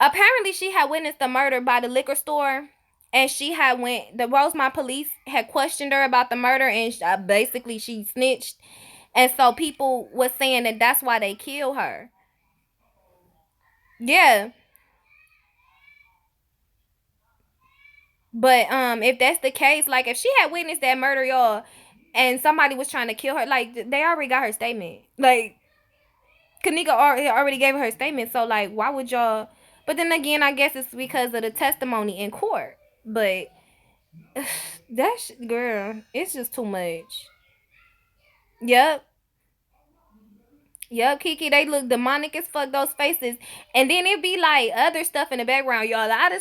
apparently, she had witnessed the murder by the liquor store, and she had went. The Rosemont police had questioned her about the murder, and basically she snitched. And so people was saying that that's why they killed her. Yeah, but if that's the case, like if she had witnessed that murder, y'all, and somebody was trying to kill her. Like they already got her statement. Like Kanika already gave her statement. So like, why would y'all? But then again, I guess it's because of the testimony in court. But that's girl, it's just too much. Yep. Yep, Kiki, they look demonic as fuck, those faces. And then it be like other stuff in the background, y'all. I done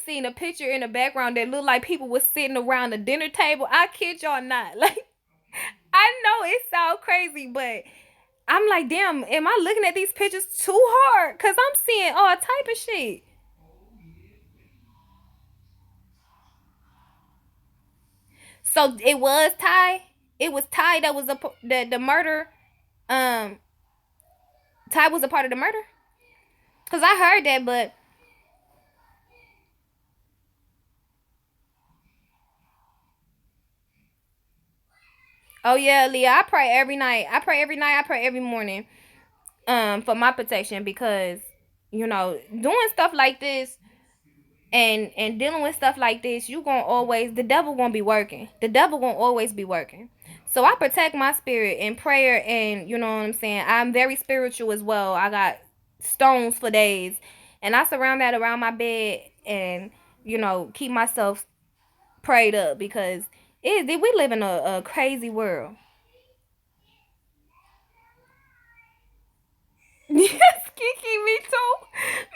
seen a picture in the background that looked like people was sitting around the dinner table. I kid y'all not. Like, I know it sounds crazy, but I'm like, damn, am I looking at these pictures too hard? Cause I'm seeing all type of shit. So it was Ty. It was Ty that was the murder. Um, Ty was a part of the murder. Cause I heard that, but oh yeah, Leah, I pray every night. I pray every night. I pray every morning. For my protection because doing stuff like this and dealing with stuff like this, you gonna always the devil gonna be working. The devil gonna always be working. So I protect my spirit in prayer, and you know what I'm saying. I'm very spiritual as well. I got stones for days, and I surround that around my bed, and keep myself prayed up because we live in a crazy world. Yes, Kiki, me too.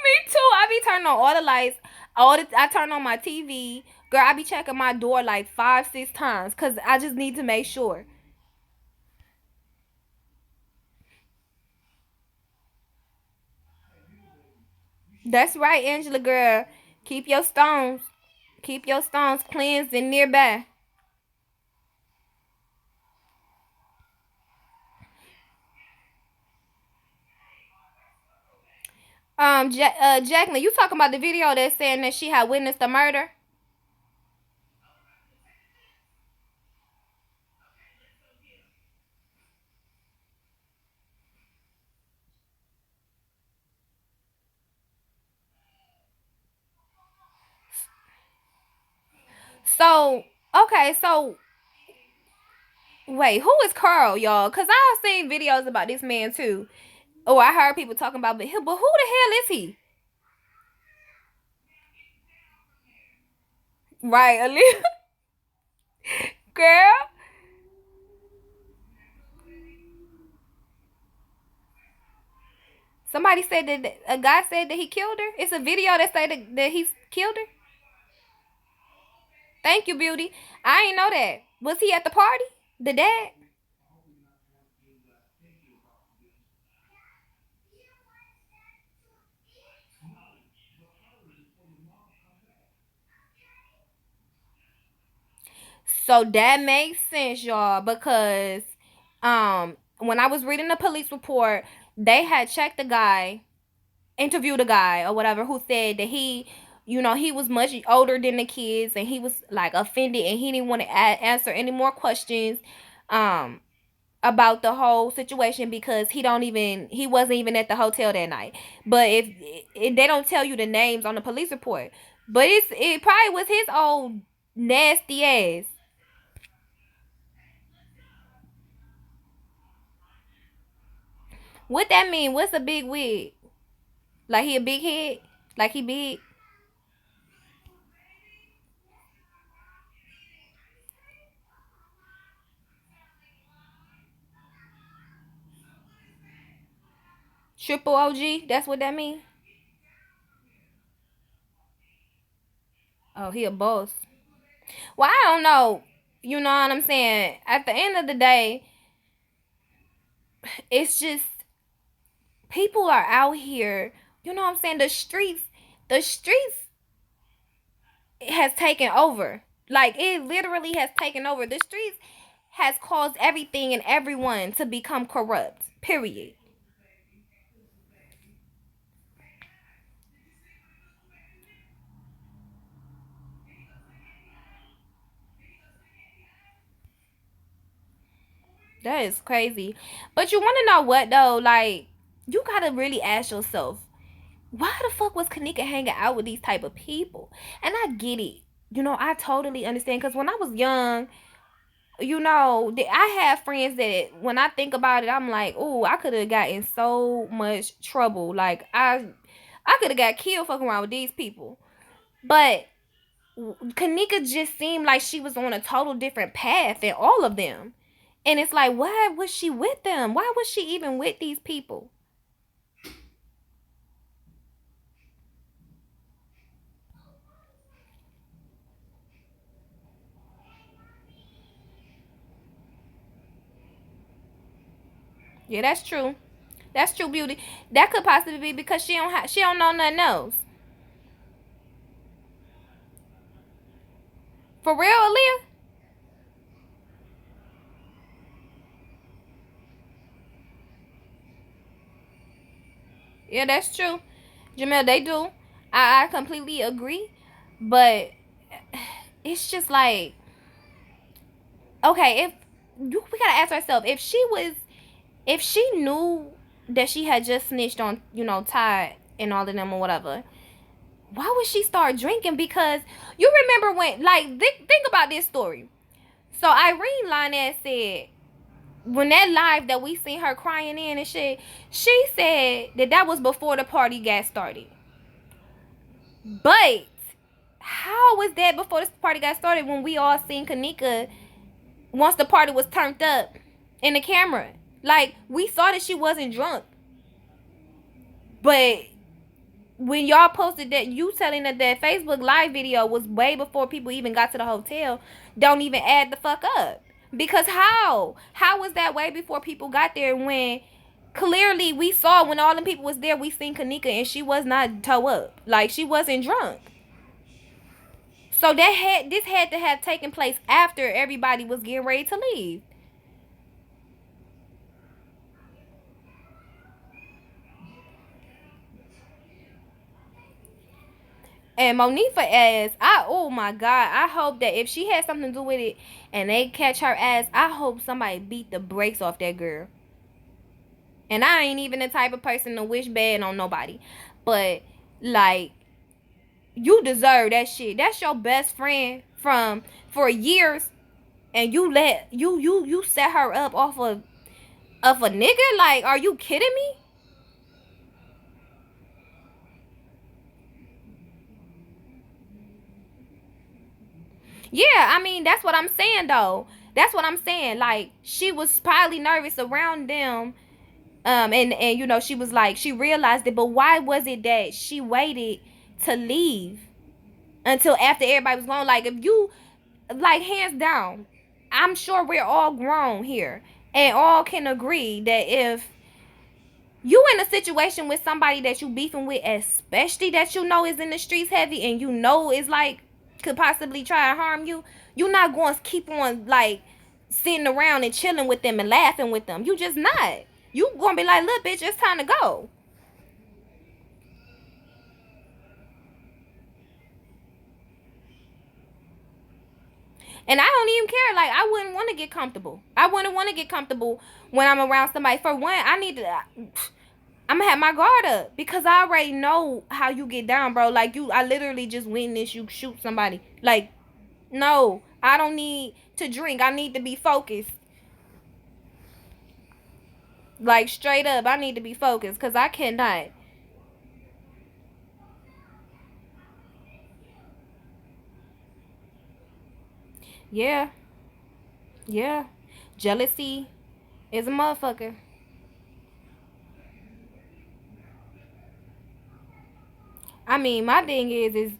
Me too. I be turning on all the lights. I turn on my TV. Girl, I be checking my door like 5, 6 times because I just need to make sure. That's right, Angela girl. Keep your stones. Keep your stones cleansed and nearby. Jacqueline, you talking about the video that's saying that she had witnessed the murder? So, okay, so wait, who is Carl, y'all? Cause I've seen videos about this man too. Oh, I heard people talking about, but who the hell is he? Right, Aaliyah. Girl. Somebody said that a guy said that he killed her. It's a video that said that he killed her. Thank you, Beauty. I ain't know that. Was he at the party? The dad? So that makes sense, y'all, because when I was reading the police report, they had checked the guy, interviewed a guy or whatever who said that he was much older than the kids and he was like offended and he didn't want to answer any more questions um about the whole situation because he wasn't even at the hotel that night. But if they don't tell you the names on the police report, but it probably was his old nasty ass. What that mean? What's a big wig? Like he a big head? Like he big? Triple OG? That's what that mean? Oh, he a boss. Well, I don't know. You know what I'm saying? At the end of the day, it's just people are out here. You know what I'm saying? The streets has taken over. Like it literally has taken over. The streets has caused everything and everyone to become corrupt. Period. That is crazy. But you want to know what though? Like you gotta really ask yourself, why the fuck was Kanika hanging out with these type of people? And I get it. I totally understand because when I was young, you know, I have friends that when I think about it, I'm like, oh, I could have gotten so much trouble. Like I could have got killed fucking around with these people. But Kanika just seemed like she was on a total different path than all of them. And it's like, why was she with them? Why was she even with these people? Yeah, that's true. That's true, beauty. That could possibly be because she don't know nothing else. For real, Aaliyah? Yeah, that's true. Jamel, they do. I completely agree. But it's just like, okay, if we gotta ask ourselves, if she knew that she had just snitched on, you know, Ty and all of them or whatever, why would she start drinking? Because you remember when, like, think about this story. So Irene Lynette said, when that live that we seen her crying in and shit, she said that was before the party got started. But how was that before this party got started when we all seen Kanika once the party was turned up in the camera? Like, we saw that she wasn't drunk. But when y'all posted that, you telling that Facebook live video was way before people even got to the hotel, don't even add the fuck up. Because how was that way before people got there when clearly we saw when all the people was there, we seen Kanika and she was not toe up, like she wasn't drunk. So this had to have taken place after everybody was getting ready to leave. And Monifa ass, oh my god, I hope that if she had something to do with it and they catch her ass, I hope somebody beat the brakes off that girl. And I ain't even the type of person to wish bad on nobody. But like, you deserve that shit. That's your best friend from for years, and you set her up off of a nigga? Like, are you kidding me? Yeah, I mean, that's what I'm saying though. That's what I'm saying. Like, she was probably nervous around them. And you know, she was like, she realized it, but why was it that she waited to leave until after everybody was gone? Like, if you, like, hands down, I'm sure we're all grown here and all can agree that if you in a situation with somebody that you beefing with, especially that you know is in the streets heavy and you know is like could possibly try and harm you, you're not going to keep on like sitting around and chilling with them and laughing with them. You just not. You gonna be like, look, bitch, it's time to go. And I don't even care. Like, I wouldn't want to get comfortable. I wouldn't want to get comfortable when I'm around somebody. For one, I need to. I'm gonna have my guard up because I already know how you get down, bro. Like, I literally just witnessed you shoot somebody. Like, no, I don't need to drink. I need to be focused. Like, straight up, I need to be focused because I cannot. Yeah, yeah. Jealousy is a motherfucker. I mean, my thing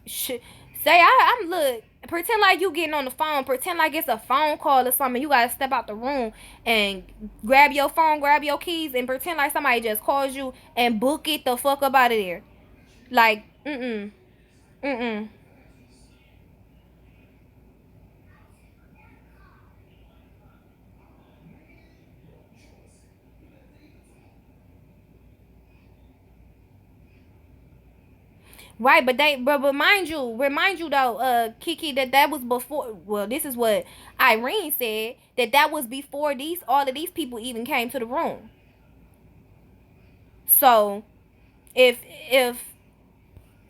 say I'm look. Pretend like you getting on the phone. Pretend like it's a phone call or something. You gotta step out the room and grab your phone, grab your keys, and pretend like somebody just calls you and book it the fuck up out of there. Like, mm. Right, but remind you though, Kiki, that was before. Well, this is what Irene said, that was before all of these people even came to the room. So if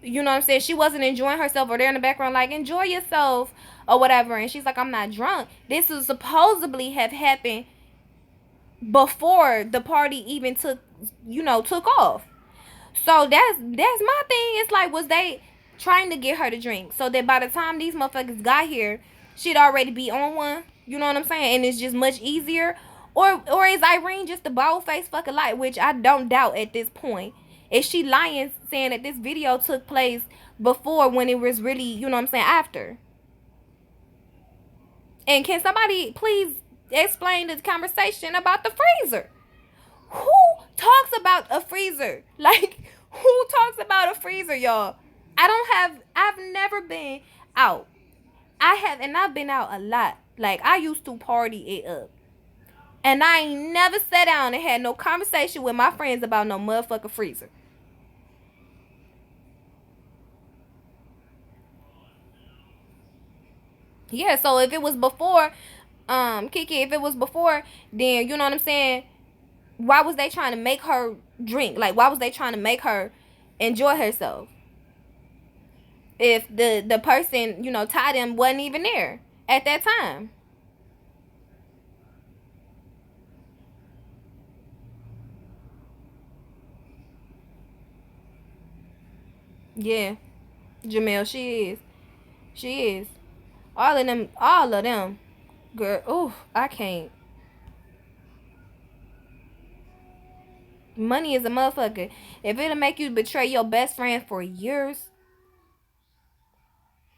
you know what I'm saying, she wasn't enjoying herself, or they're in the background like, enjoy yourself or whatever, and she's like, I'm not drunk. This was supposedly have happened before the party even took off. So that's my thing. It's like, was they trying to get her to drink so that by the time these motherfuckers got here, she'd already be on one? You know what I'm saying? And it's just much easier. Or is Irene just a bald faced fucking lie, which I don't doubt at this point. Is she lying, saying that this video took place before when it was really, you know what I'm saying, after? And can somebody please explain this conversation about the freezer? Who talks about a freezer? Like, who talks about a freezer, y'all? I've never been out. I've been out a lot. Like, I used to party it up. And I ain't never sat down and had no conversation with my friends about no motherfucking freezer. Yeah, so if it was before, Kiki, if it was before, then you know what I'm saying? Why was they trying to make her drink? Like, why was they trying to make her enjoy herself? If the person, tied him, wasn't even there at that time. Yeah, Jamel, she is. She is. All of them. Girl, ooh, I can't. Money is a motherfucker. If it'll make you betray your best friend for years,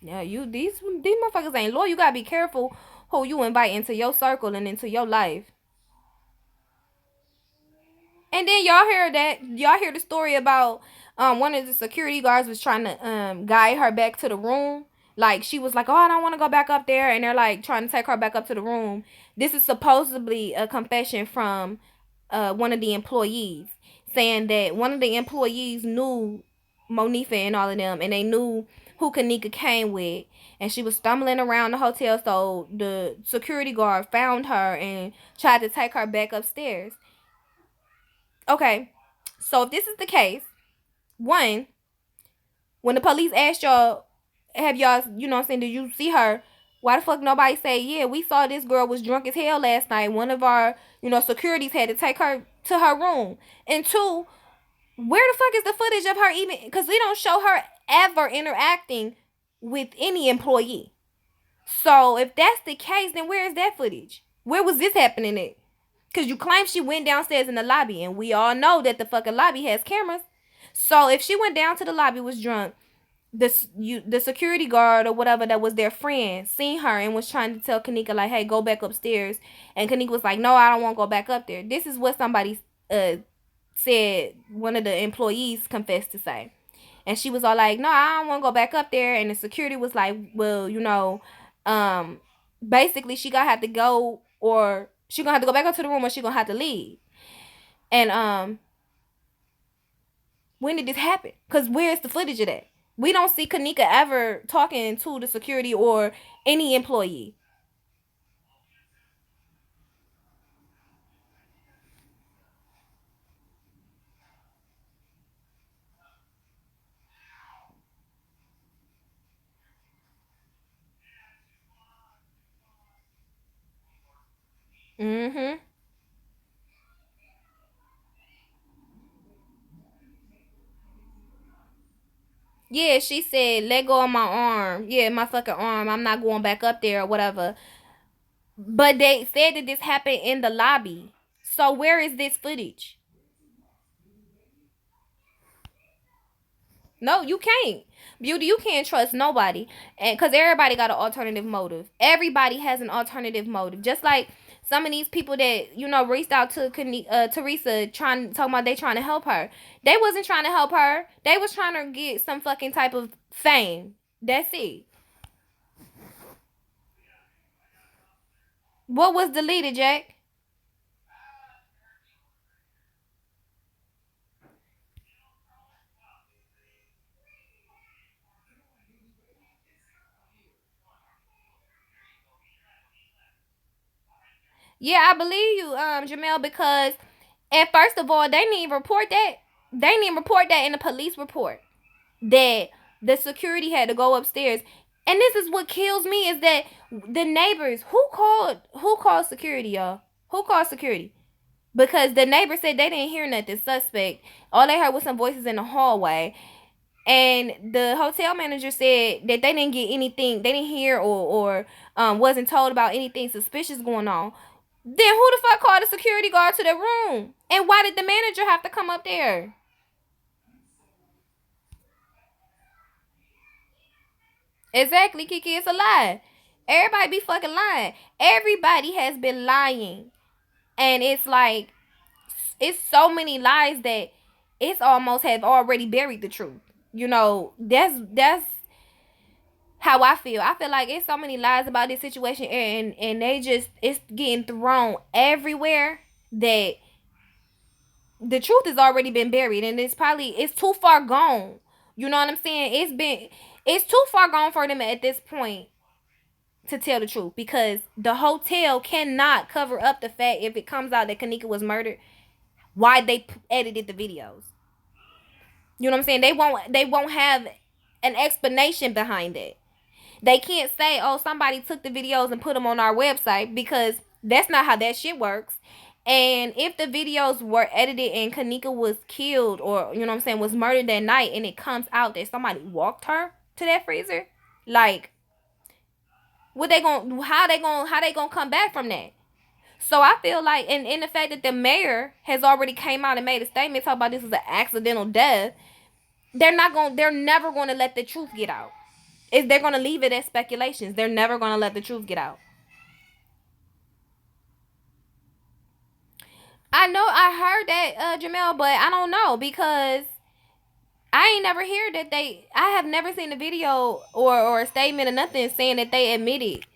yeah, these motherfuckers ain't loyal. You gotta be careful who you invite into your circle and into your life. And then y'all hear the story about one of the security guards was trying to guide her back to the room. Like, she was like, oh, I don't want to go back up there, and they're like trying to take her back up to the room. This is supposedly a confession from one of the employees, saying that one of the employees knew Monifa and all of them, and they knew who Kanika came with, and she was stumbling around the hotel, so the security guard found her and tried to take her back upstairs. Okay, so if this is the case, one, when the police asked y'all, have y'all, you know what I'm saying, did you see her? Why the fuck nobody say, yeah, we saw this girl was drunk as hell last night. One of our, securities had to take her to her room. And two, where the fuck is the footage of her even? Because we don't show her ever interacting with any employee. So if that's the case, then where is that footage? Where was this happening at? Because you claim she went downstairs in the lobby, and we all know that the fucking lobby has cameras. So if she went down to the lobby, was drunk, the security guard or whatever that was their friend seen her and was trying to tell Kanika, like, hey, go back upstairs. And Kanika was like, no, I don't want to go back up there. This is what somebody said one of the employees confessed to say. And she was all like, no, I don't want to go back up there. And the security was like, well, basically she gonna have to go, or she gonna have to go back up to the room, or she gonna have to leave. And when did this happen? Because where's the footage of that? We don't see Kanika ever talking to the security or any employee. Mm-hmm. Yeah, she said, let go of my arm. Yeah, my fucking arm. I'm not going back up there or whatever. But they said that this happened in the lobby. So where is this footage? No, you can't. Beauty, you can't trust nobody. And because everybody got an alternative motive. Everybody has an alternative motive. Just like some of these people that, reached out to Teresa talking about they trying to help her. They wasn't trying to help her. They was trying to get some fucking type of fame. That's it. What was deleted, Jack? Yeah, I believe you, Jamel, because and first of all, they didn't even report that. They didn't even report that in the police report. that the security had to go upstairs. And this is what kills me is that the neighbors who called security, y'all? Who called security? Because the neighbor said they didn't hear nothing suspect. All they heard was some voices in the hallway. And the hotel manager said that they didn't get anything, they didn't hear or wasn't told about anything suspicious going on. Then who the fuck called the security guard to the room? And why did the manager have to come up there? Exactly, Kiki. It's a lie. Everybody be fucking lying. Everybody has been lying. And it's like, it's so many lies that it's almost have already buried the truth. You know, that's how I feel. I feel like it's so many lies about this situation, and they just, it's getting thrown everywhere that the truth has already been buried, and it's too far gone. You know what I'm saying? It's too far gone for them at this point to tell the truth, because the hotel cannot cover up the fact if it comes out that Kanika was murdered, why they edited the videos. You know what I'm saying? They won't have an explanation behind it. They can't say, oh, somebody took the videos and put them on our website, because that's not how that shit works. And if the videos were edited and Kanika was killed, or, you know what I'm saying, was murdered that night, and it comes out that somebody walked her to that freezer, like, how they gonna come back from that? So I feel like, and the fact that the mayor has already came out and made a statement talking about this is an accidental death, they're never gonna let the truth get out. If they're gonna leave it as speculations, they're never gonna let the truth get out. I know I heard that, Jamel, but I don't know, because I ain't never heard that I have never seen a video or a statement or nothing saying that they admitted.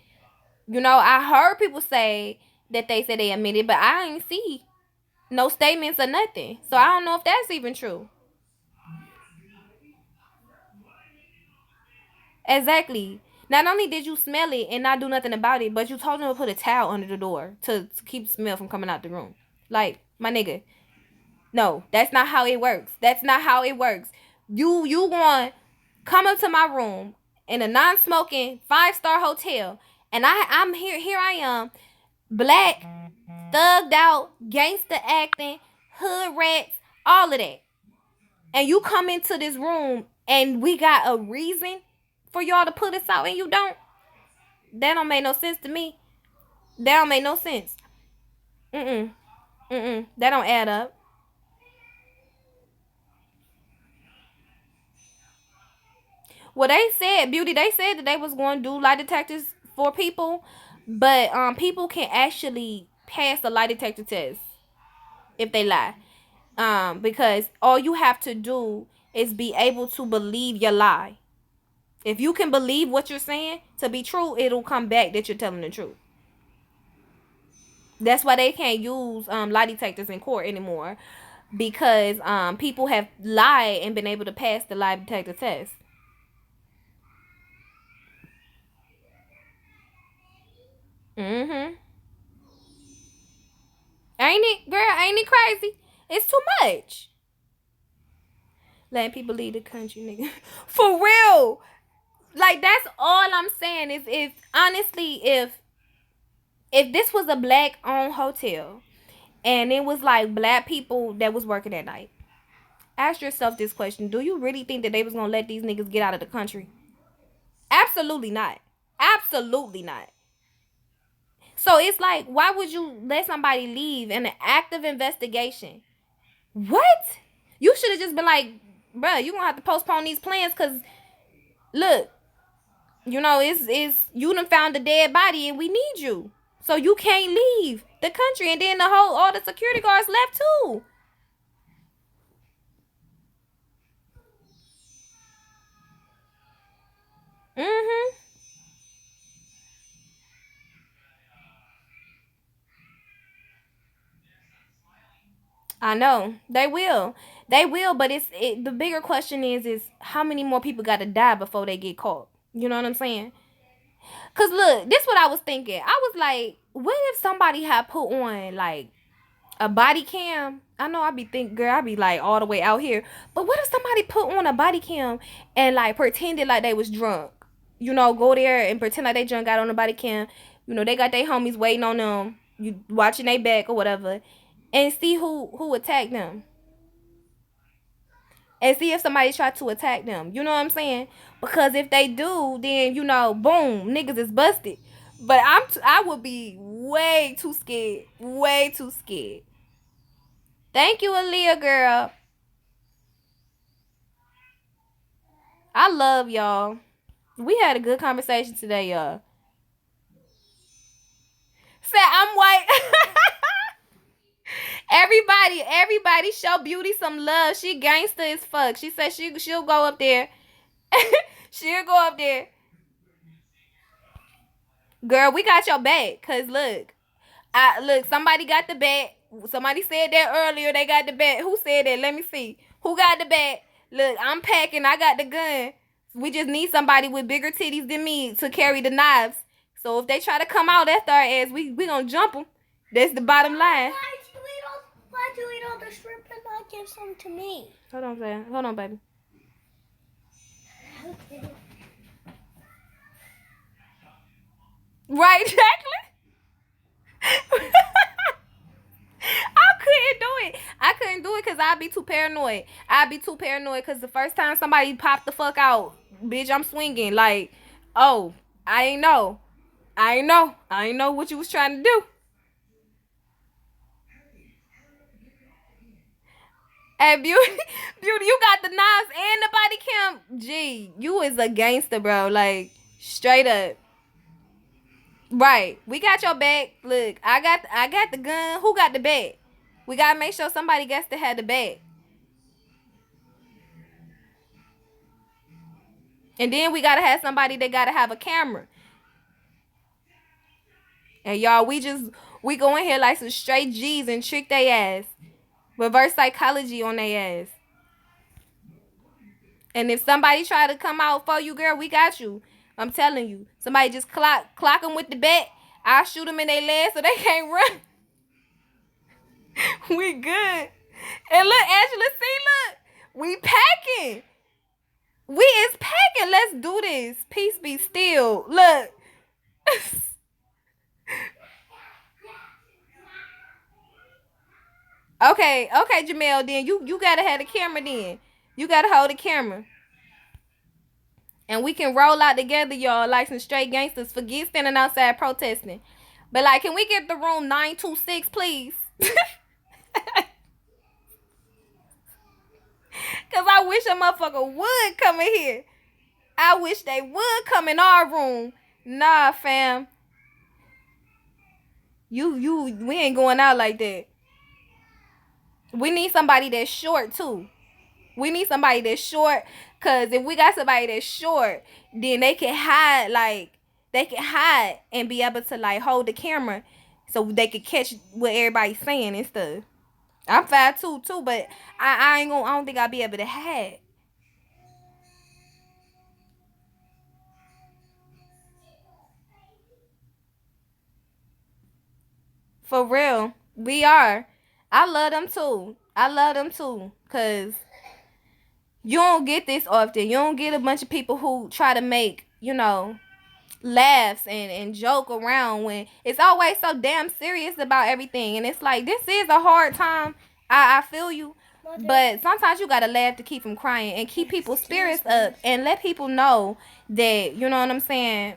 You know, I heard people say that they said they admitted, but I ain't see no statements or nothing. So I don't know if that's even true. Exactly. Not only did you smell it and not do nothing about it, but you told them to put a towel under the door to keep the smell from coming out the room. Like, my nigga, no, that's not how it works. That's not how it works. You want come up to my room in a non-smoking 5-star hotel, and I'm here I am, black, thugged out, gangster acting, hood rats, all of that. And you come into this room and we got a reason for y'all to put us out, and you don't. That don't make no sense to me. That don't make no sense. That don't add up. Well, they said, Beauty, they said that they was going to do lie detectors for people, but people can actually pass the lie detector test if they lie. Because all you have to do is be able to believe your lie. If you can believe what you're saying to be true, it'll come back that you're telling the truth. That's why they can't use lie detectors in court anymore, because people have lied and been able to pass the lie detector test. Mm-hmm. Ain't it, girl? Ain't it crazy? It's too much. Letting people leave the country, nigga. For real. Like, that's all I'm saying is, if honestly, if this was a black owned hotel and it was like black people that was working at night, ask yourself this question: do you really think that they was gonna let these niggas get out of the country? Absolutely not. Absolutely not. So it's like, why would you let somebody leave in an active investigation? What? You should have just been like, bruh, you gonna have to postpone these plans, because look, you know, it's you done found a dead body and we need you. So you can't leave the country. And then all the security guards left too. Mm-hmm. I know. They will. They will, but the bigger question is how many more people gotta die before they get caught? You know what I'm saying? Cause look, this what I was thinking. I was like, what if somebody had put on like A body cam. I know I be think, girl, I be like all the way out here. But what if somebody put on a body cam and like pretended like they was drunk? You know, go there and pretend like they drunk, got on the body cam. You know, they got their homies waiting on them. You watching their back or whatever, and see who attacked them. And see if somebody tried to attack them. You know what I'm saying? Because if they do, then you know, boom, niggas is busted. But I would be way too scared. Way too scared. Thank you, Aaliyah girl. I love y'all. We had a good conversation today, y'all. Say I'm white. everybody show Beauty some love. She gangster as fuck. She said she'll go up there. She'll go up there. Girl, we got your back. Cause look, somebody got the bat. Somebody said that earlier. They got the bat. Who said that? Let me see. Who got the bat? Look, I'm packing. I got the gun. We just need somebody with bigger titties than me to carry the knives. So if they try to come out after our ass, we gonna jump them. That's the bottom line. Why do you eat all the shrimp and not give some to me? Hold on, Sam. Hold on, baby. Okay. Right, Jacqueline? I couldn't do it because I'd be too paranoid. Because the first time somebody popped the fuck out, bitch, I'm swinging. Like, oh, I ain't know what you was trying to do. Hey, Beauty, you got the knives and the body cam. Gee, you is a gangster, bro. Like, straight up. Right. We got your back. Look, I got the gun. Who got the bat? We gotta make sure somebody gets to have the bat. And then we gotta have somebody that gotta have a camera. And y'all, we go in here like some straight G's and trick they ass. Reverse psychology on their ass. And if somebody try to come out for you, girl, we got you. I'm telling you. Somebody just clock them with the bat. I'll shoot them in their legs so they can't run. We good. And look, Angela, see, look. We packing. We is packing. Let's do this. Peace be still. Look. Okay, Jamel, then you gotta have the camera then. You gotta hold the camera. And we can roll out together, y'all, like some straight gangsters. Forget standing outside protesting. But like, can we get the room 926, please? Cause I wish a motherfucker would come in here. I wish they would come in our room. Nah, fam. We ain't going out like that. We need somebody that's short too. We need somebody that's short. Cause if we got somebody that's short, then they can hide, and be able to like hold the camera so they can catch what everybody's saying and stuff. I'm 5'2" too, but I don't think I'll be able to hide. For real. We are. I love them too. Cause you don't get this often. You don't get a bunch of people who try to make, laughs and joke around when it's always so damn serious about everything. And it's like, this is a hard time. I feel you. But sometimes you gotta laugh to keep from crying and keep people's spirits up and let people know that, you know what I'm saying,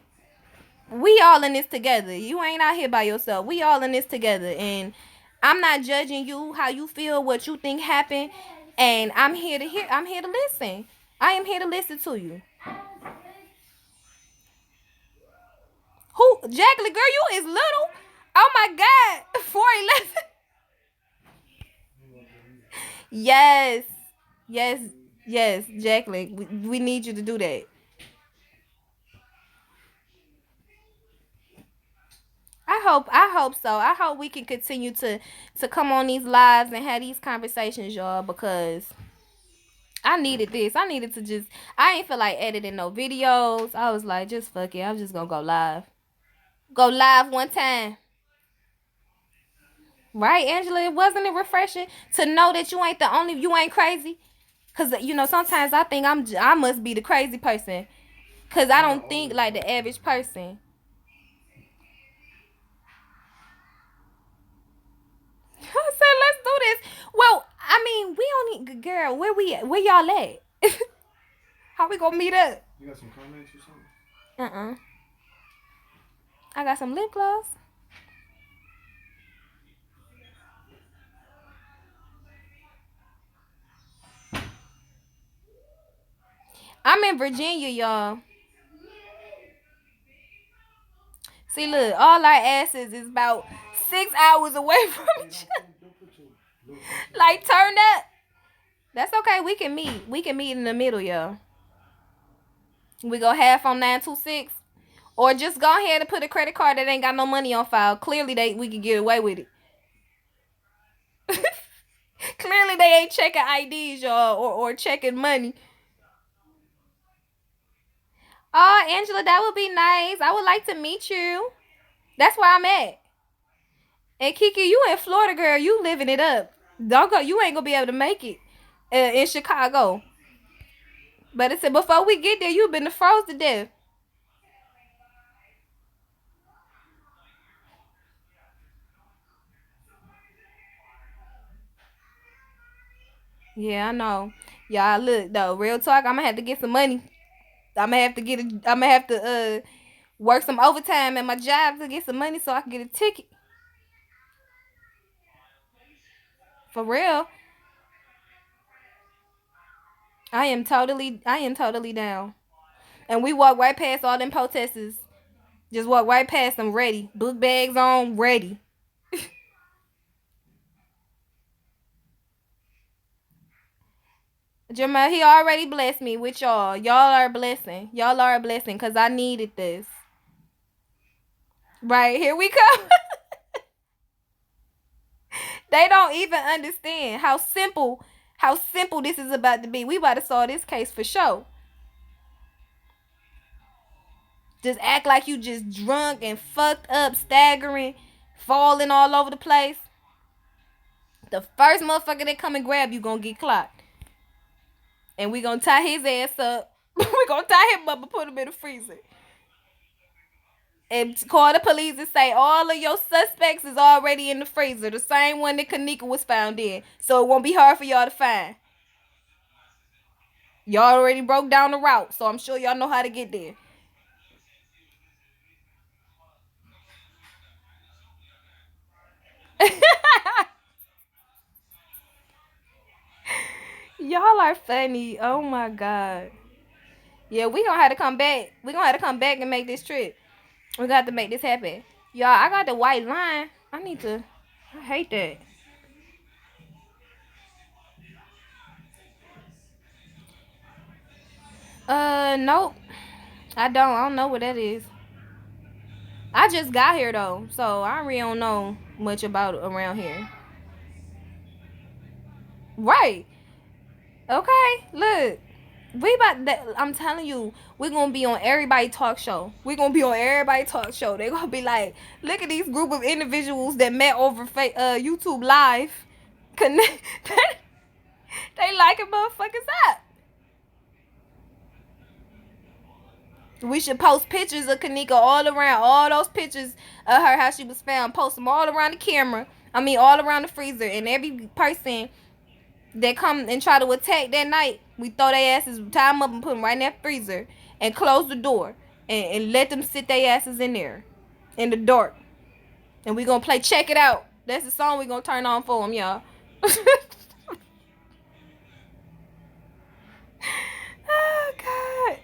we all in this together. You ain't out here by yourself. We all in this together. And I'm not judging you, how you feel, what you think happened. And I'm here to listen. I am here to listen to you. Who? Jacqueline, girl, you is little. Oh my God. 4'11". Yes, Jacqueline. We need you to do that. I hope so. I hope we can continue to come on these lives and have these conversations, y'all, because I needed this. I needed to just, I ain't feel like editing no videos. I was like, just fuck it. I'm just gonna go live. Go live one time. Right, Angela? Wasn't it refreshing to know that you ain't crazy? Cause sometimes I think I must be the crazy person. Cause I I'm not don't think always like the like average that. person. I said, let's do this. Well, I mean, we don't need girl. Where we at? Where y'all at? How we gonna meet up? You got some comments or something? I got some lip gloss. I'm in Virginia, y'all. See, look, all our asses is about 6 hours away from Hey, each other. don't put your little face on Like, it. turned up. That's okay. We can meet. We can meet in the middle, y'all. We go half on 926. Or just go ahead and put a credit card that ain't got no money on file. Clearly, we can get away with it. Clearly, they ain't checking IDs, y'all, or checking money. Oh, Angela, that would be nice. I would like to meet you. That's where I'm at. And Kiki, you in Florida, girl. You living it up. Don't go. You ain't gonna be able to make it in Chicago. But it said before we get there, you been froze to death. Yeah, I know. Y'all look though, real talk. I'm gonna have to get some money. I'm gonna have to work some overtime at my job to get some money so I can get a ticket. For real. I am totally down. And we walk right past all them protesters. Just walk right past them ready. Book bags on, ready. Jamal, he already blessed me with y'all. Y'all are a blessing. Y'all are a blessing because I needed this. Right, here we come. They don't even understand how simple this is about to be. We about to solve this case for sure. Just act like you just drunk and fucked up, staggering, falling all over the place. The first motherfucker that come and grab you gonna get clocked. And we gonna tie his ass up. We gonna tie him up and put him in the freezer. And call the police and say all of your suspects is already in the freezer. The same one that Kanika was found in. So it won't be hard for y'all to find. Y'all already broke down the route. So I'm sure y'all know how to get there. Y'all are funny. Oh my god. Yeah, we gonna have to come back. We gonna have to come back and make this trip. We got to make this happen. Y'all, I got the white line. I need to. I hate that. Nope. I don't know what that is. I just got here though, so I really don't know much about around here. Right. Okay. Look. We about that. I'm telling you, we're gonna be on everybody talk show. We're gonna be on everybody talk show. They're gonna be like, look at these group of individuals that met over YouTube live. Connect. They liking motherfuckers up. We should post pictures of Kanika all around. All those pictures of her, how she was found. Post them all around the camera. I mean, all around the freezer. And every person that come and try to attack that night, we throw their asses, tie them up and put them right in that freezer. And close the door. And let them sit their asses in there. In the dark. And we gonna play Check It Out. That's the song we gonna turn on for them, y'all. Oh, God.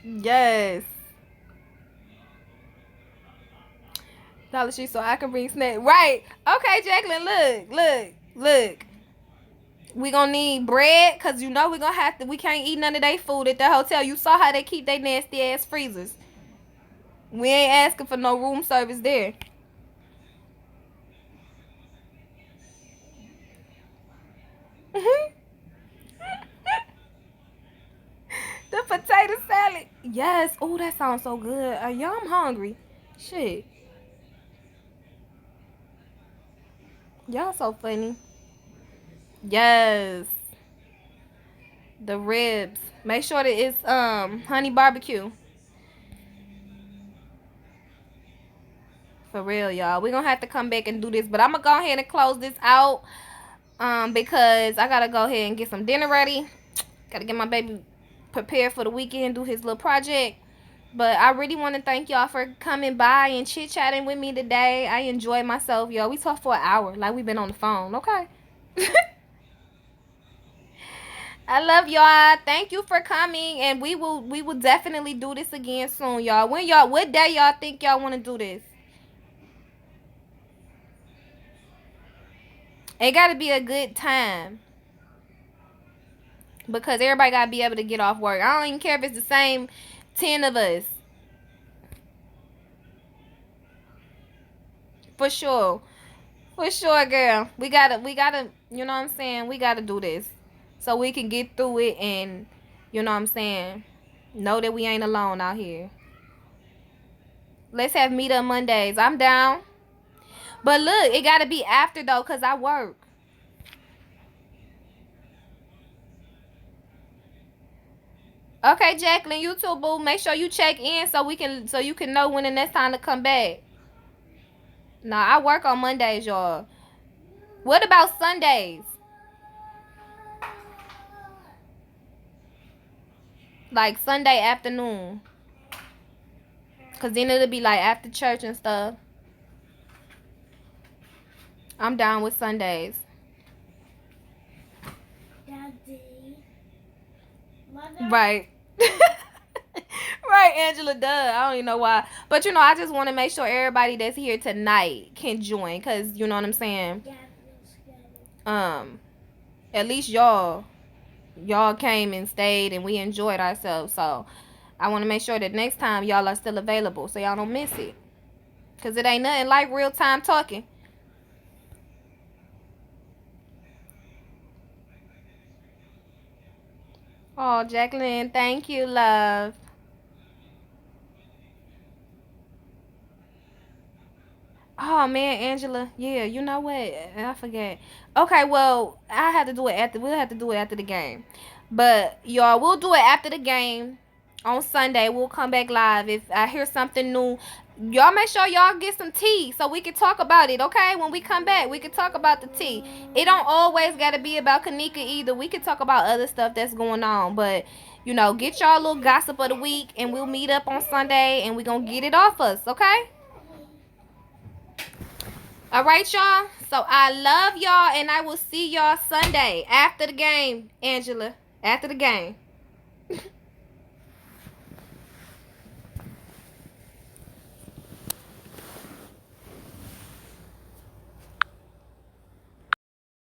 Yes. Dollar Tree so I can bring snack. Right. Okay, Jacqueline, look. We gonna need bread, cause you know we gonna have to. We can't eat none of their food at the hotel. You saw how they keep their nasty ass freezers. We ain't asking for no room service there. The potato salad. Yes. Oh, that sounds so good. Y'all, I'm hungry. Shit. Y'all so funny. Yes. The ribs. Make sure that it's honey barbecue. For real, y'all. We're gonna have to come back and do this. But I'm gonna go ahead and close this out. Because I gotta go ahead and get some dinner ready. Gotta get my baby prepared for the weekend, do his little project. But I really want to thank y'all for coming by and chit-chatting with me today. I enjoyed myself, y'all. We talked for an hour, like we've been on the phone, okay? I love y'all. Thank you for coming, and we will definitely do this again soon, y'all. What day y'all think y'all want to do this? It got to be a good time. Because everybody got to be able to get off work. I don't even care if it's the same 10 of us. For sure. For sure, girl. We gotta, you know what I'm saying? We gotta do this. So we can get through it and, you know what I'm saying? Know that we ain't alone out here. Let's have meet up Mondays. I'm down. But look, it gotta be after though, cause I work. Okay, Jacqueline, you too, boo. Make sure you check in so you can know when the next time to come back. Nah, I work on Mondays, y'all. What about Sundays? Like Sunday afternoon. Cause then it'll be like after church and stuff. I'm down with Sundays. Daddy. Mother. Right. Right, Angela, duh. I don't even know why. But, you know, I just want to make sure everybody that's here tonight can join. Because, you know what I'm saying? At least y'all came and stayed and we enjoyed ourselves. So, I want to make sure that next time y'all are still available so y'all don't miss it. Because it ain't nothing like real time talking. Oh, Jacqueline, thank you, love. Oh man, Angela. Yeah, you know what? I forget. Okay, well, we'll have to do it after the game. But y'all, we'll do it after the game on Sunday. We'll come back live if I hear something new. Y'all make sure y'all get some tea so we can talk about it, okay? When we come back, we can talk about the tea. It don't always gotta be about Kanika either. We can talk about other stuff that's going on. But you know, get y'all a little gossip of the week and we'll meet up on Sunday and we're gonna get it off us, okay? All right, y'all. So I love y'all, and I will see y'all Sunday after the game, Angela. After the game.